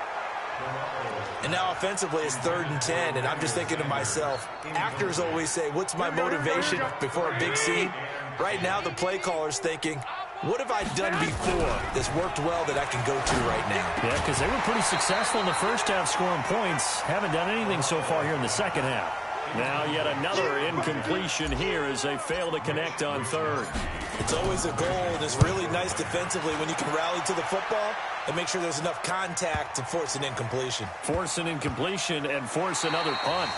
And now offensively it's 3rd and 10, and I'm just thinking to myself, actors always say, what's my motivation before a big scene? Right now the play caller's thinking, what have I done before that's worked well that I can go to right now? Yeah, because they were pretty successful in the first half scoring points. Haven't done anything so far here in the second half. Now yet another incompletion here as they fail to connect on 3rd. It's always a goal, and it's really nice defensively when you can rally to the football and make sure there's enough contact to force an incompletion. Force an incompletion and force another punt.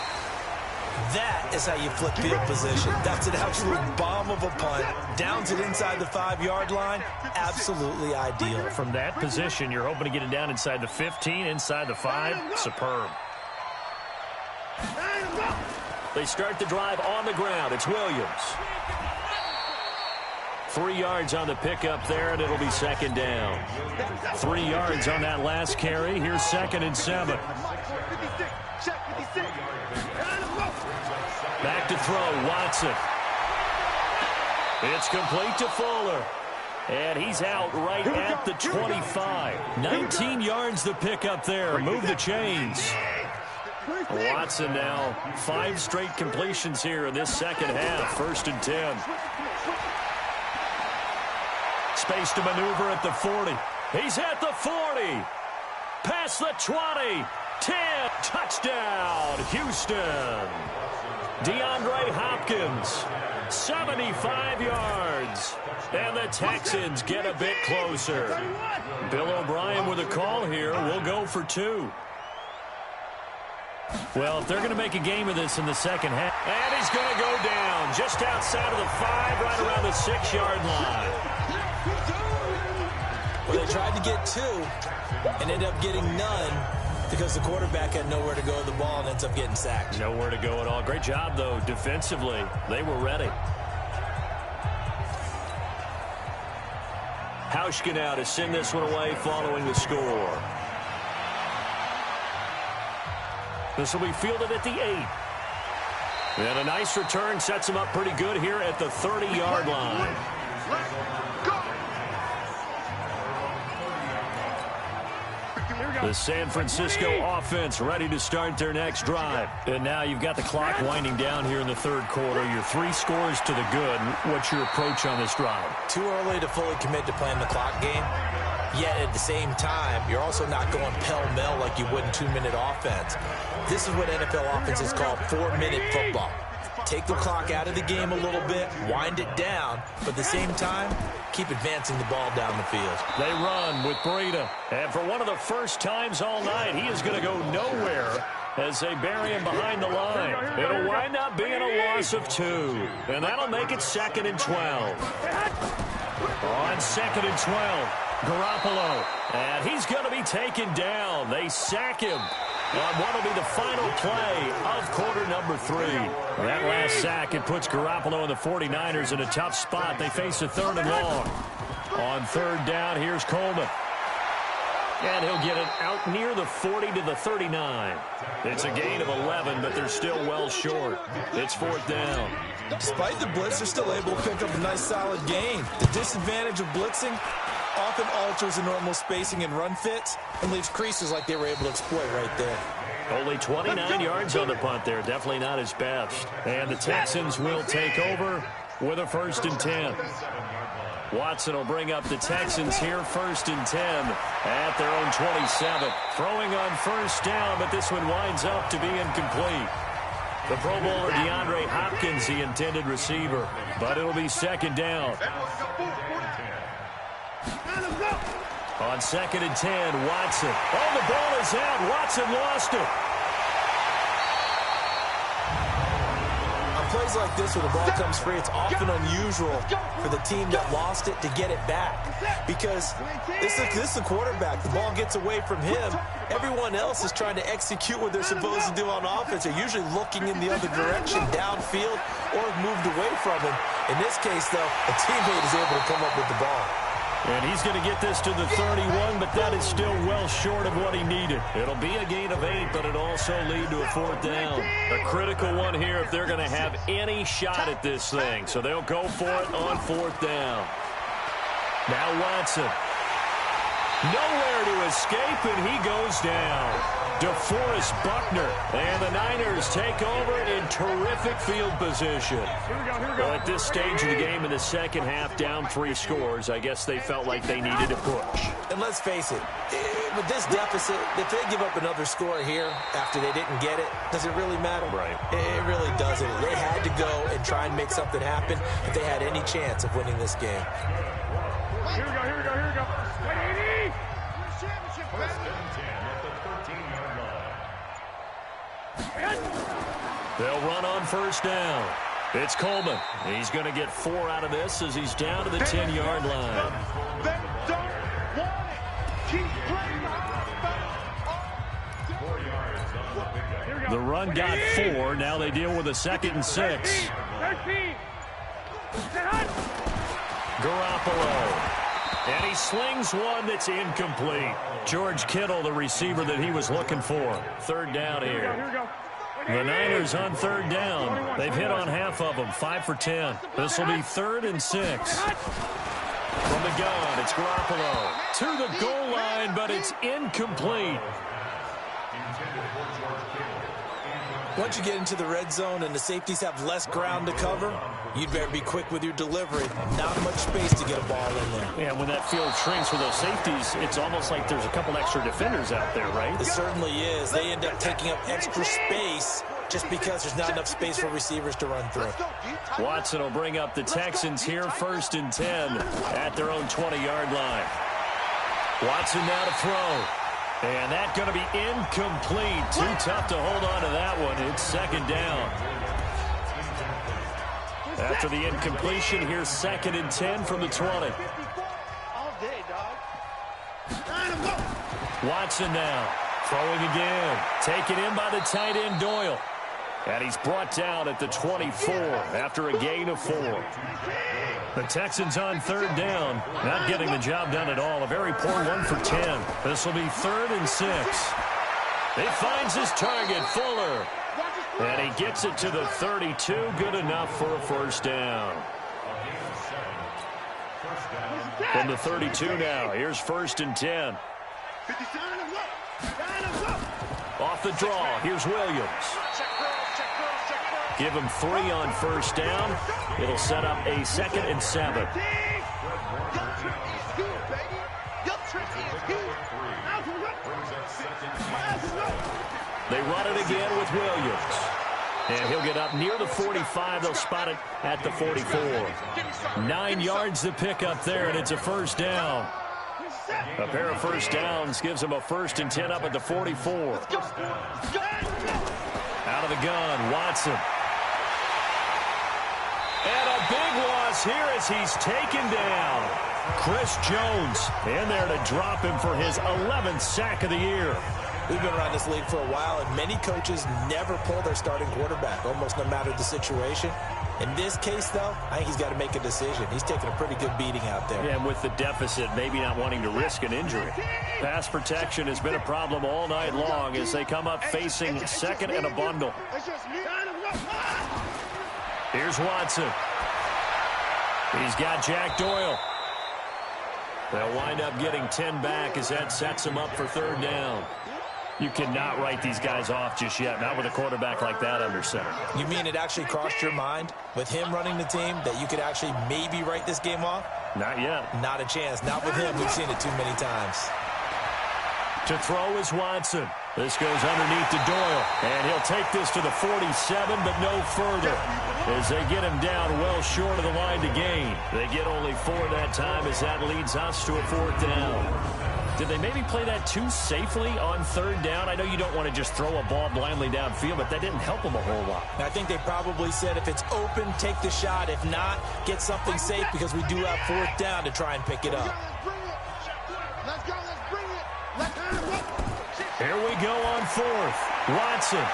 That is how you flip field position. That's an absolute bomb of a punt. Downs it inside the 5-yard line. Absolutely ideal. From that position, you're hoping to get it down inside the 15, inside the 5. Superb. They start the drive on the ground. It's Williams. 3 yards on the pickup there, and it'll be 2nd down. 3 yards on that last carry. Here's 2nd and 7. Back to throw, Watson. It's complete to Fuller. And he's out right at the 25. 19 yards the pickup there. Move the chains. Watson now 5 straight completions here in this second half. 1st and 10. Space to maneuver at the 40. He's at the 40. Past the 20. 10. Touchdown, Houston. DeAndre Hopkins, 75 yards. And the Texans get a bit closer. Bill O'Brien with a call here. We'll go for 2. Well, if they're going to make a game of this in the second half. And he's going to go down just outside of the 5, right around the 6-yard line. Well, they tried to get 2 and ended up getting none because the quarterback had nowhere to go with the ball and ends up getting sacked. Nowhere to go at all. Great job, though, defensively. They were ready. Hauschka now to send this one away following the score. This will be fielded at the 8. And a nice return sets him up pretty good here at the 30-yard line. The San Francisco offense ready to start their next drive. And now you've got the clock winding down here in the 3rd quarter. You're 3 scores to the good. What's your approach on this drive? Too early to fully commit to playing the clock game. Yet at the same time, you're also not going pell-mell like you would in 2-minute offense. This is what NFL offenses call 4-minute football. Take the clock out of the game a little bit, wind it down, but at the same time, keep advancing the ball down the field. They run with Breida. And for one of the first times all night, he is going to go nowhere as they bury him behind the line. It'll wind up being a loss of 2. And that'll make it 2nd and 12. On 2nd and 12, Garoppolo. And he's going to be taken down. They sack him. On what will be the final play of quarter number 3. That last sack, it puts Garoppolo and the 49ers in a tough spot. They face a 3rd and long. On 3rd down, here's Coleman. And he'll get it out near the 40 to the 39. It's a gain of 11, but they're still well short. It's 4th down. Despite the blitz, they're still able to pick up a nice, solid gain. The disadvantage of blitzing often alters the normal spacing and run fits and leaves creases like they were able to exploit right there. Only 29 yards on the punt there. Definitely not his best. And the Texans will take over with a 1st and 10. Watson will bring up the Texans here, 1st and 10 at their own 27. Throwing on 1st down, but this one winds up to be incomplete. The Pro Bowler DeAndre Hopkins, the intended receiver, but it'll be 2nd down. On 2nd and 10, Watson. Oh, the ball is out. Watson lost it. Plays like this where the ball comes free, it's often unusual for the team that lost it to get it back, because this is the quarterback. The ball gets away from him. Everyone else is trying to execute what they're supposed to do on offense. They're usually looking in the other direction, downfield, or moved away from him. In this case, though, a teammate is able to come up with the ball. And he's going to get this to the 31, but that is still well short of what he needed. It'll be a gain of 8, but it'll also lead to a 4th down. A critical one here if they're going to have any shot at this thing. So they'll go for it on 4th down. Now Watson. Nowhere to escape, and he goes down. DeForest Buckner, and the Niners take over in terrific field position. Well, at this stage of the game in the second half, down 3 scores, I guess they felt like they needed a push. And let's face it, with this deficit, if they give up another score here after they didn't get it, does it really matter? Right. It really doesn't. They had to go and try and make something happen if they had any chance of winning this game. Here we go, here we go, here we go. Wait, 80! They'll run on 1st down. It's Coleman. He's going to get 4 out of this as he's down to the 10-yard line. They don't want it. Keep playing the The run got 4. Now they deal with a 2nd and 6. 13. Garoppolo. And he slings one that's incomplete. George Kittle, the receiver that he was looking for. 3rd down here. The Niners on 3rd down. They've hit on half of them, 5 for 10. This will be 3rd and 6. From the gun, it's Garoppolo. To the goal line, but it's incomplete. Once you get into the red zone and the safeties have less ground to cover, you'd better be quick with your delivery. Not much space to get a ball in there. Yeah, when that field shrinks for those safeties, it's almost like there's a couple extra defenders out there, right? It certainly is. They end up taking up extra space just because there's not enough space for receivers to run through. Watson will bring up the Texans here, 1st and 10 at their own 20-yard line. Watson now to throw. And that's going to be incomplete. Too tough to hold on to that one. It's 2nd down. After the incompletion, here's 2nd and 10 from the 20. All day, dog. Watson now. Throwing again. Taken in by the tight end, Doyle. And he's brought down at the 24 after a gain of 4. The Texans on 3rd down. Not getting the job done at all. A very poor 1 for 10. This will be 3rd and 6. He finds his target, Fuller. And he gets it to the 32. Good enough for a 1st down. From the 32 now. Here's 1st and 10. Off the draw. Here's Williams. Give him 3 on 1st down. It'll set up a 2nd and 7. They run it again with Williams. And he'll get up near the 45. They'll spot it at the 44. 9 yards to pick up there, and it's a 1st down. A pair of 1st downs gives them a 1st and 10 up at the 44. Out of the gun, Watson. And a big loss here as he's taken down. Chris Jones in there to drop him for his 11th sack of the year. We've been around this league for a while, and many coaches never pull their starting quarterback, almost no matter the situation. In this case, though, I think he's got to make a decision. He's taking a pretty good beating out there. Yeah, and with the deficit, maybe not wanting to risk an injury. Pass protection has been a problem all night long as they come up facing second and a bundle. Here's Watson. He's got Jack Doyle. They'll wind up getting 10 back as that sets them up for third down. You cannot write these guys off just yet, not with a quarterback like that under center. You mean it actually crossed your mind with him running the team that you could actually maybe write this game off? Not yet. Not a chance. Not with him. We've seen it too many times. To throw is Watson. This goes underneath to Doyle, and he'll take this to the 47, but no further as they get him down well short of the line to gain. They get only 4 that time as that leads us to a fourth down. Did they maybe play that too safely on third down? I know you don't want to just throw a ball blindly downfield, but that didn't help them a whole lot. I think they probably said if it's open, take the shot. If not, get something safe because we do have fourth down to try and pick it up. Let's go, let's bring it. Let's Here we go on fourth. Watson.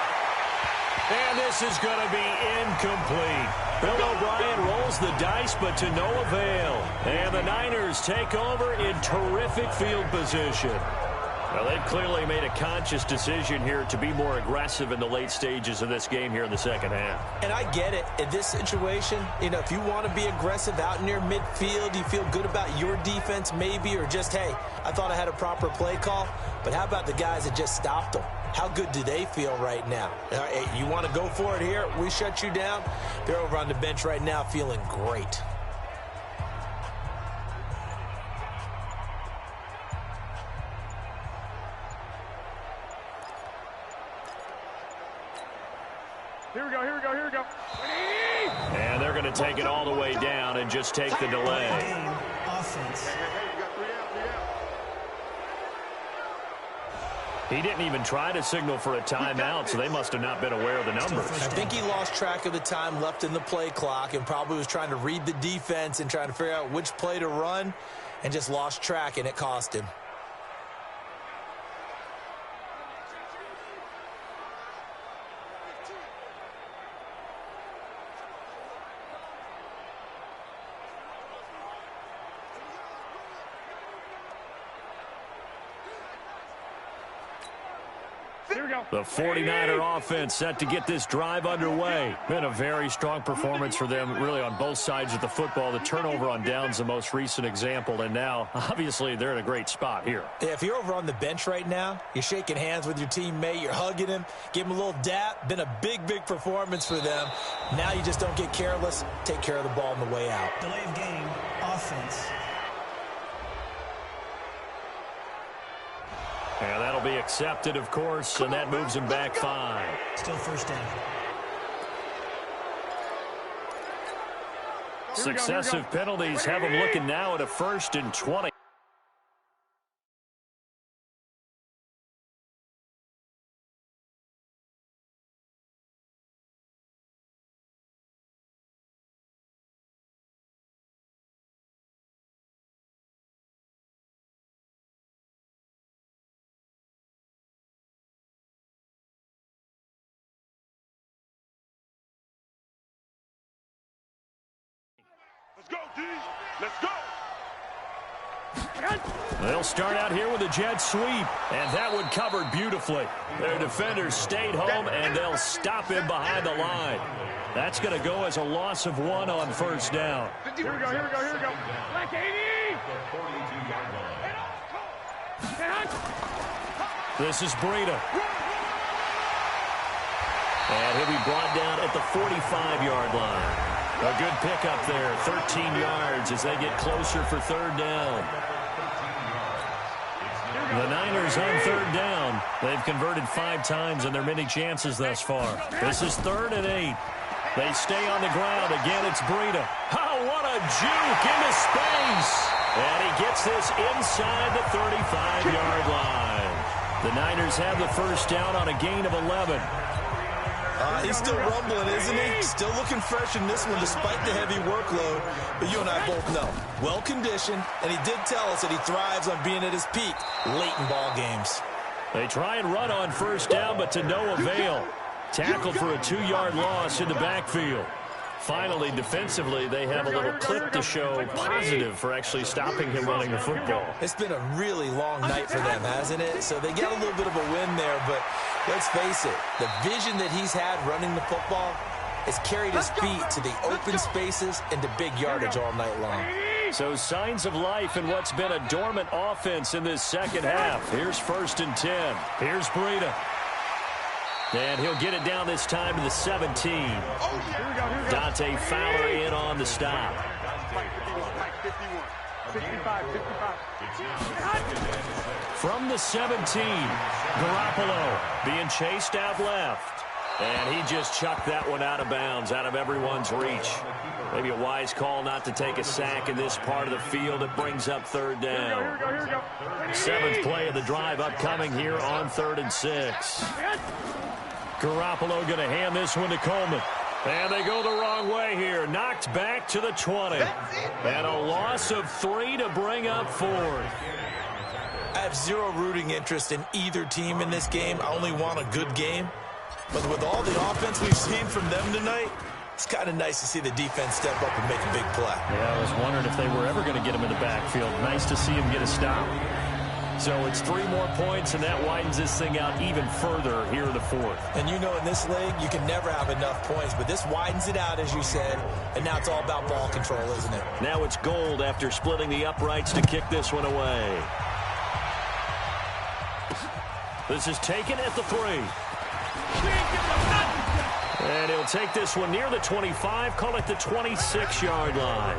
And this is going to be incomplete. Bill O'Brien rolls the dice, but to no avail. And the Niners take over in terrific field position. Well, they've clearly made a conscious decision here to be more aggressive in the late stages of this game here in the second half. And I get it. In this situation, if you want to be aggressive out near midfield, you feel good about your defense maybe, or just, hey, I thought I had a proper play call. But how about the guys that just stopped them? How good do they feel right now? Hey, you want to go for it here? We shut you down. They're over on the bench right now feeling great. Here we go, here we go, here we go. And they're going to take it all the way down and just take the delay. Game, offense. You got 3 out, 3 out. He didn't even try to signal for a timeout, so they must have not been aware of the numbers. I think he lost track of the time left in the play clock and probably was trying to read the defense and trying to figure out which play to run and just lost track, and it cost him. The 49er offense set to get this drive underway. Been a very strong performance for them, really, on both sides of the football. The turnover on downs the most recent example, and now, obviously, they're in a great spot here. Yeah, if you're over on the bench right now, you're shaking hands with your teammate, you're hugging him, give him a little dap. Been a big, big performance for them. Now you just don't get careless. Take care of the ball on the way out. Delay of game, offense. And that'll be accepted, of course, and that moves him back 5. Still first down. Successive penalties have him looking now at a 1st and 20. Let's go, D. Let's go. They'll start out here with a jet sweep, and that one covered beautifully. Their defenders stayed home, and they'll stop him behind the line. That's going to go as a loss of 1 on first down. Here we go, here we go, here we go. Black 80. This is Breida. And he'll be brought down at the 45-yard line. A good pickup there, 13 yards as they get closer for third down. The Niners on third down. They've converted 5 times in their many chances thus far. This is 3rd and 8. They stay on the ground. Again, it's Breida. Oh, what a juke into space. And he gets this inside the 35-yard line. The Niners have the first down on a gain of 11. He's still rumbling, isn't he? Still looking fresh in this one despite the heavy workload. But you and I both know, well-conditioned, and he did tell us that he thrives on being at his peak late in ball games. They try and run on first down, but to no avail. Tackled for a 2-yard loss in the backfield. Finally, defensively, they have a little clip to show positive for actually stopping him running the football. It's been a really long night for them, hasn't it? So they get a little bit of a win there, but let's face it, the vision that he's had running the football has carried his feet to the open spaces and to big yardage all night long. So signs of life in what's been a dormant offense in this second half. Here's 1st and 10. Here's Breida. And he'll get it down this time to the 17. Dante Fowler in on the stop. From the 17, Garoppolo being chased out left. And he just chucked that one out of bounds, out of everyone's reach. Maybe a wise call not to take a sack in this part of the field. It brings up 3rd down. 7th play of the drive upcoming here on 3rd and 6. Garoppolo going to hand this one to Coleman. And they go the wrong way here. Knocked back to the 20. And a loss of 3 to bring up 4th. I have zero rooting interest in either team in this game. I only want a good game. But with all the offense we've seen from them tonight, it's kind of nice to see the defense step up and make a big play. Yeah, I was wondering if they were ever going to get him in the backfield. Nice to see him get a stop. So it's 3 more points, and that widens this thing out even further here in the 4th. And you know in this league, you can never have enough points, but this widens it out, as you said, and now it's all about ball control, isn't it? Now it's Gold after splitting the uprights to kick this one away. This is taken at the 3. And he'll take this one near the 25, call it the 26-yard line.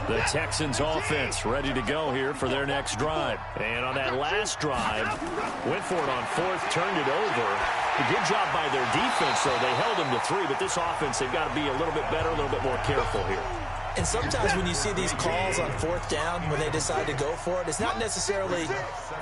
The Texans offense ready to go here for their next drive. And on that last drive, went for it on 4th, turned it over. A good job by their defense, though. They held them to 3, but this offense, they've got to be a little bit better, a little bit more careful here. And sometimes when you see these calls on 4th down, when they decide to go for it, it's not necessarily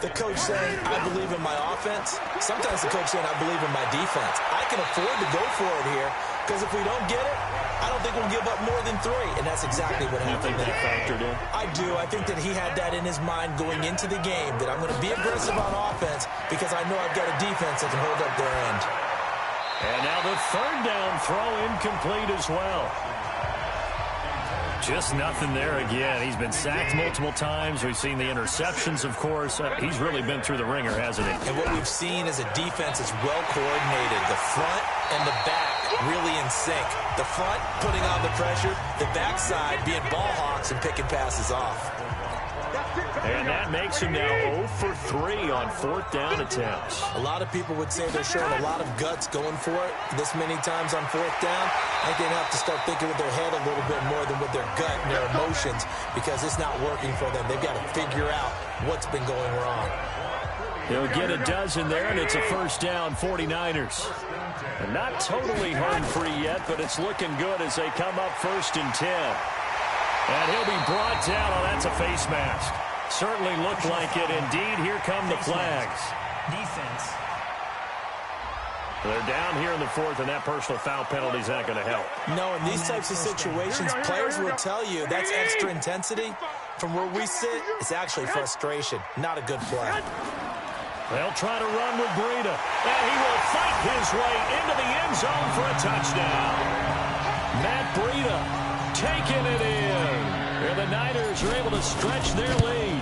the coach saying, I believe in my offense. Sometimes the coach saying, I believe in my defense. I can afford to go for it here, because if we don't get it, I don't think we'll give up more than 3. And that's exactly what happened. You think that factored in? I do. I think that he had that in his mind going into the game, that I'm going to be aggressive on offense because I know I've got a defense that can hold up their end. And now the 3rd down throw incomplete as well. Just nothing there again. He's been sacked multiple times. We've seen the interceptions, of course. He's really been through the ringer, hasn't he? And what we've seen is a defense that's well coordinated. The front and the back really in sync. The front putting on the pressure. The backside being ball hawks and picking passes off. And that makes him now 0 for 3 on 4th down attempts. A lot of people would say they're showing a lot of guts going for it this many times on 4th down. I think they'd have to start thinking with their head a little bit more than with their gut and their emotions, because it's not working for them. They've got to figure out what's been going wrong. He'll get a dozen there, and it's a 1st down, 49ers. And not totally home free yet, but it's looking good as they come up 1st and 10. And he'll be brought down. Oh, that's a face mask. Certainly looked like it. Indeed, here come the flags. Defense. They're down here in the 4th, and that personal foul penalty is not going to help. No, in these types of situations, players will tell you that's extra intensity. From where we sit, it's actually frustration. Not a good play. They'll try to run with Breida, and he will fight his way into the end zone for a touchdown. Matt Breida taking it in. And the Niners are able to stretch their lead.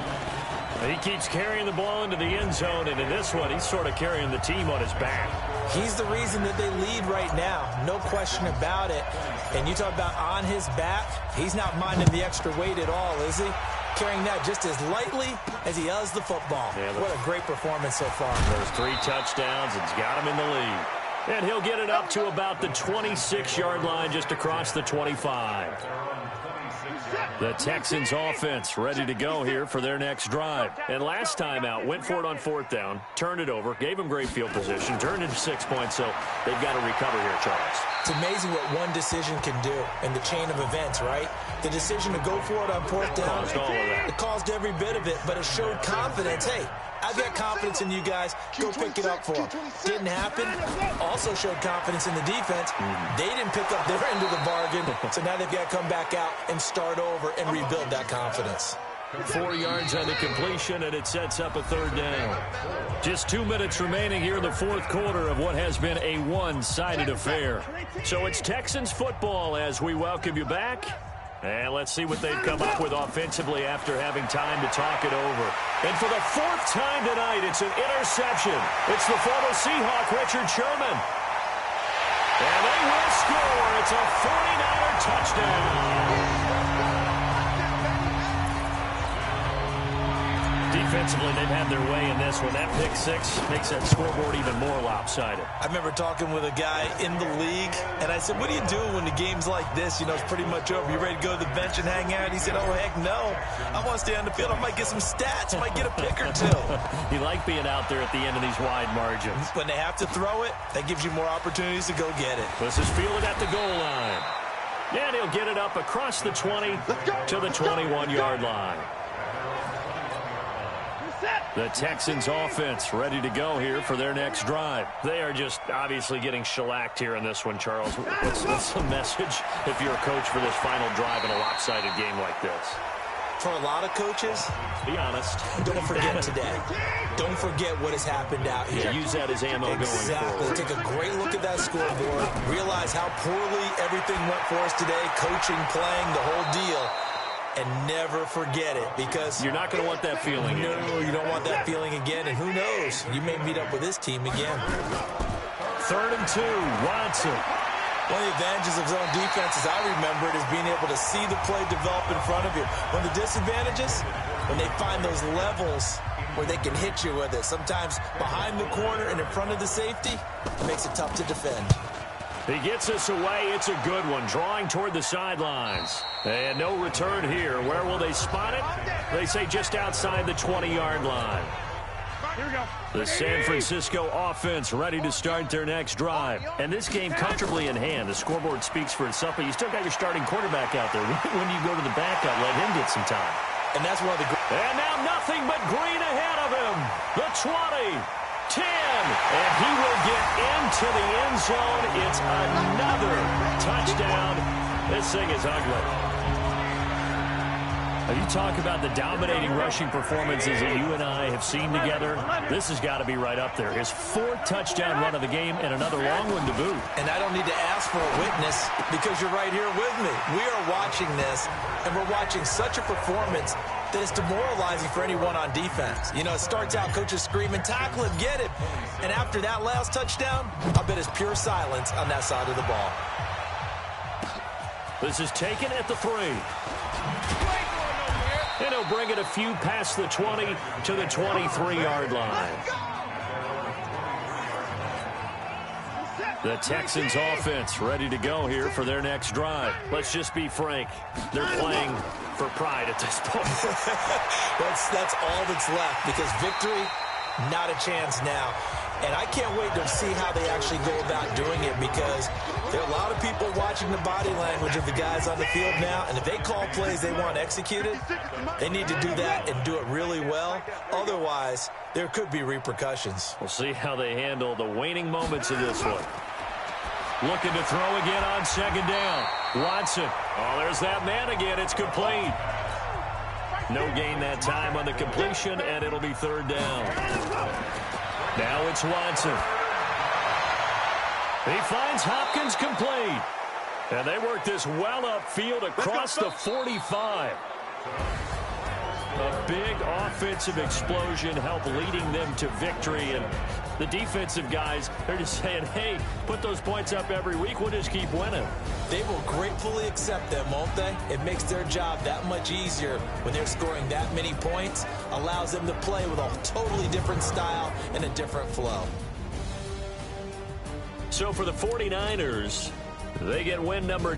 He keeps carrying the ball into the end zone, and in this one, he's sort of carrying the team on his back. He's the reason that they lead right now. No question about it. And you talk about on his back, he's not minding the extra weight at all, is he? Carrying that just as lightly as he does the football. Yeah, what a great performance so far. Those 3 touchdowns, it's got him in the lead. And he'll get it up to about the 26-yard line, just across the 25. The Texans offense ready to go here for their next drive. And last time out, went for it on 4th down, turned it over, gave them great field position, turned into 6 points, so they've got to recover here, Charles. It's amazing what one decision can do in the chain of events, right? The decision to go for it on 4th down, caused all of that. It caused every bit of it, but it showed confidence. Hey, I've got confidence in you guys. Go pick it up for them. Didn't happen. Also showed confidence in the defense. They didn't pick up their end of the bargain, so now they've got to come back out and start over and rebuild that confidence. 4 yards on the completion, and it sets up a third down. Just 2 minutes remaining here in the fourth quarter of what has been a one-sided affair. So it's Texans football as we welcome you back. And let's see what they've come up with offensively after having time to talk it over. And for the 4th time tonight, it's an interception. It's the former Seahawk, Richard Sherman. And they will score. It's a 49er touchdown. Defensively, they've had their way in this one. That pick six makes that scoreboard even more lopsided. I remember talking with a guy in the league, and I said, what do you do when the game's like this? You know, it's pretty much over. You ready to go to the bench and hang out? He said, oh, heck no. I want to stay on the field. I might get some stats. I might get a pick or two. You like being out there at the end of these wide margins. When they have to throw it, that gives you more opportunities to go get it. This is fielded at the goal line. And he'll get it up across the 20 to the 21-yard line. The Texans offense ready to go here for their next drive. They are just obviously getting shellacked here in this one, Charles. What's the message if you're a coach for this final drive in a lopsided game like this? For a lot of coaches, be honest. Don't forget today. Don't forget what has happened out here. Yeah, use that as ammo going forward. Exactly. Take a great look at that scoreboard. Realize how poorly everything went for us today. Coaching, playing, the whole deal. And never forget it, because you're not going to want that feeling again. No, you don't want that feeling again. And who knows? You may meet up with this team again. 3rd and 2, Watson. One of the advantages of zone defense, as I remember it, is being able to see the play develop in front of you. One of the disadvantages, when they find those levels where they can hit you with it. Sometimes behind the corner and in front of the safety, it makes it tough to defend. He gets us away. It's a good one. Drawing toward the sidelines. And no return here. Where will they spot it? They say just outside the 20-yard line. Here we go. The San Francisco offense ready to start their next drive. And this game comfortably in hand. The scoreboard speaks for itself, but you still got your starting quarterback out there. When you go to the backup, let him get some time. And that's one of the... And now nothing but green ahead of him. The 20. 10, and he will get into the end zone. It's another touchdown. This thing is ugly. You talk about the dominating rushing performances that you and I have seen together. This has got to be right up there. His 4th touchdown run of the game and another long one to boot. And I don't need to ask for a witness because you're right here with me. We are watching this, and we're watching such a performance that is demoralizing for anyone on defense. You know, it starts out coaches screaming, tackle him, get him. And after that last touchdown, I bet it's pure silence on that side of the ball. This is taken at the 3. And he'll bring it a few past the 20 to the 23-yard line. The Texans offense ready to go here for their next drive. Let's just be frank. They're playing for pride at this point. That's all that's left, because victory, not a chance now. And I can't wait to see how they actually go about doing it, because there are a lot of people watching the body language of the guys on the field now, and if they call plays they want executed, they need to do that and do it really well. Otherwise, there could be repercussions. We'll see how they handle the waning moments of this one. Looking to throw again on 2nd down. Watson. Oh, there's that man again. It's complete. No gain that time on the completion, and it'll be 3rd down. Now it's Watson. He finds Hopkins complete. And they work this well upfield across the 45. A big offensive explosion helped leading them to victory. And the defensive guys, they're just saying, hey, put those points up every week. We'll just keep winning. They will gratefully accept them, won't they? It makes their job that much easier when they're scoring that many points. Allows them to play with a totally different style and a different flow. So for the 49ers, they get win number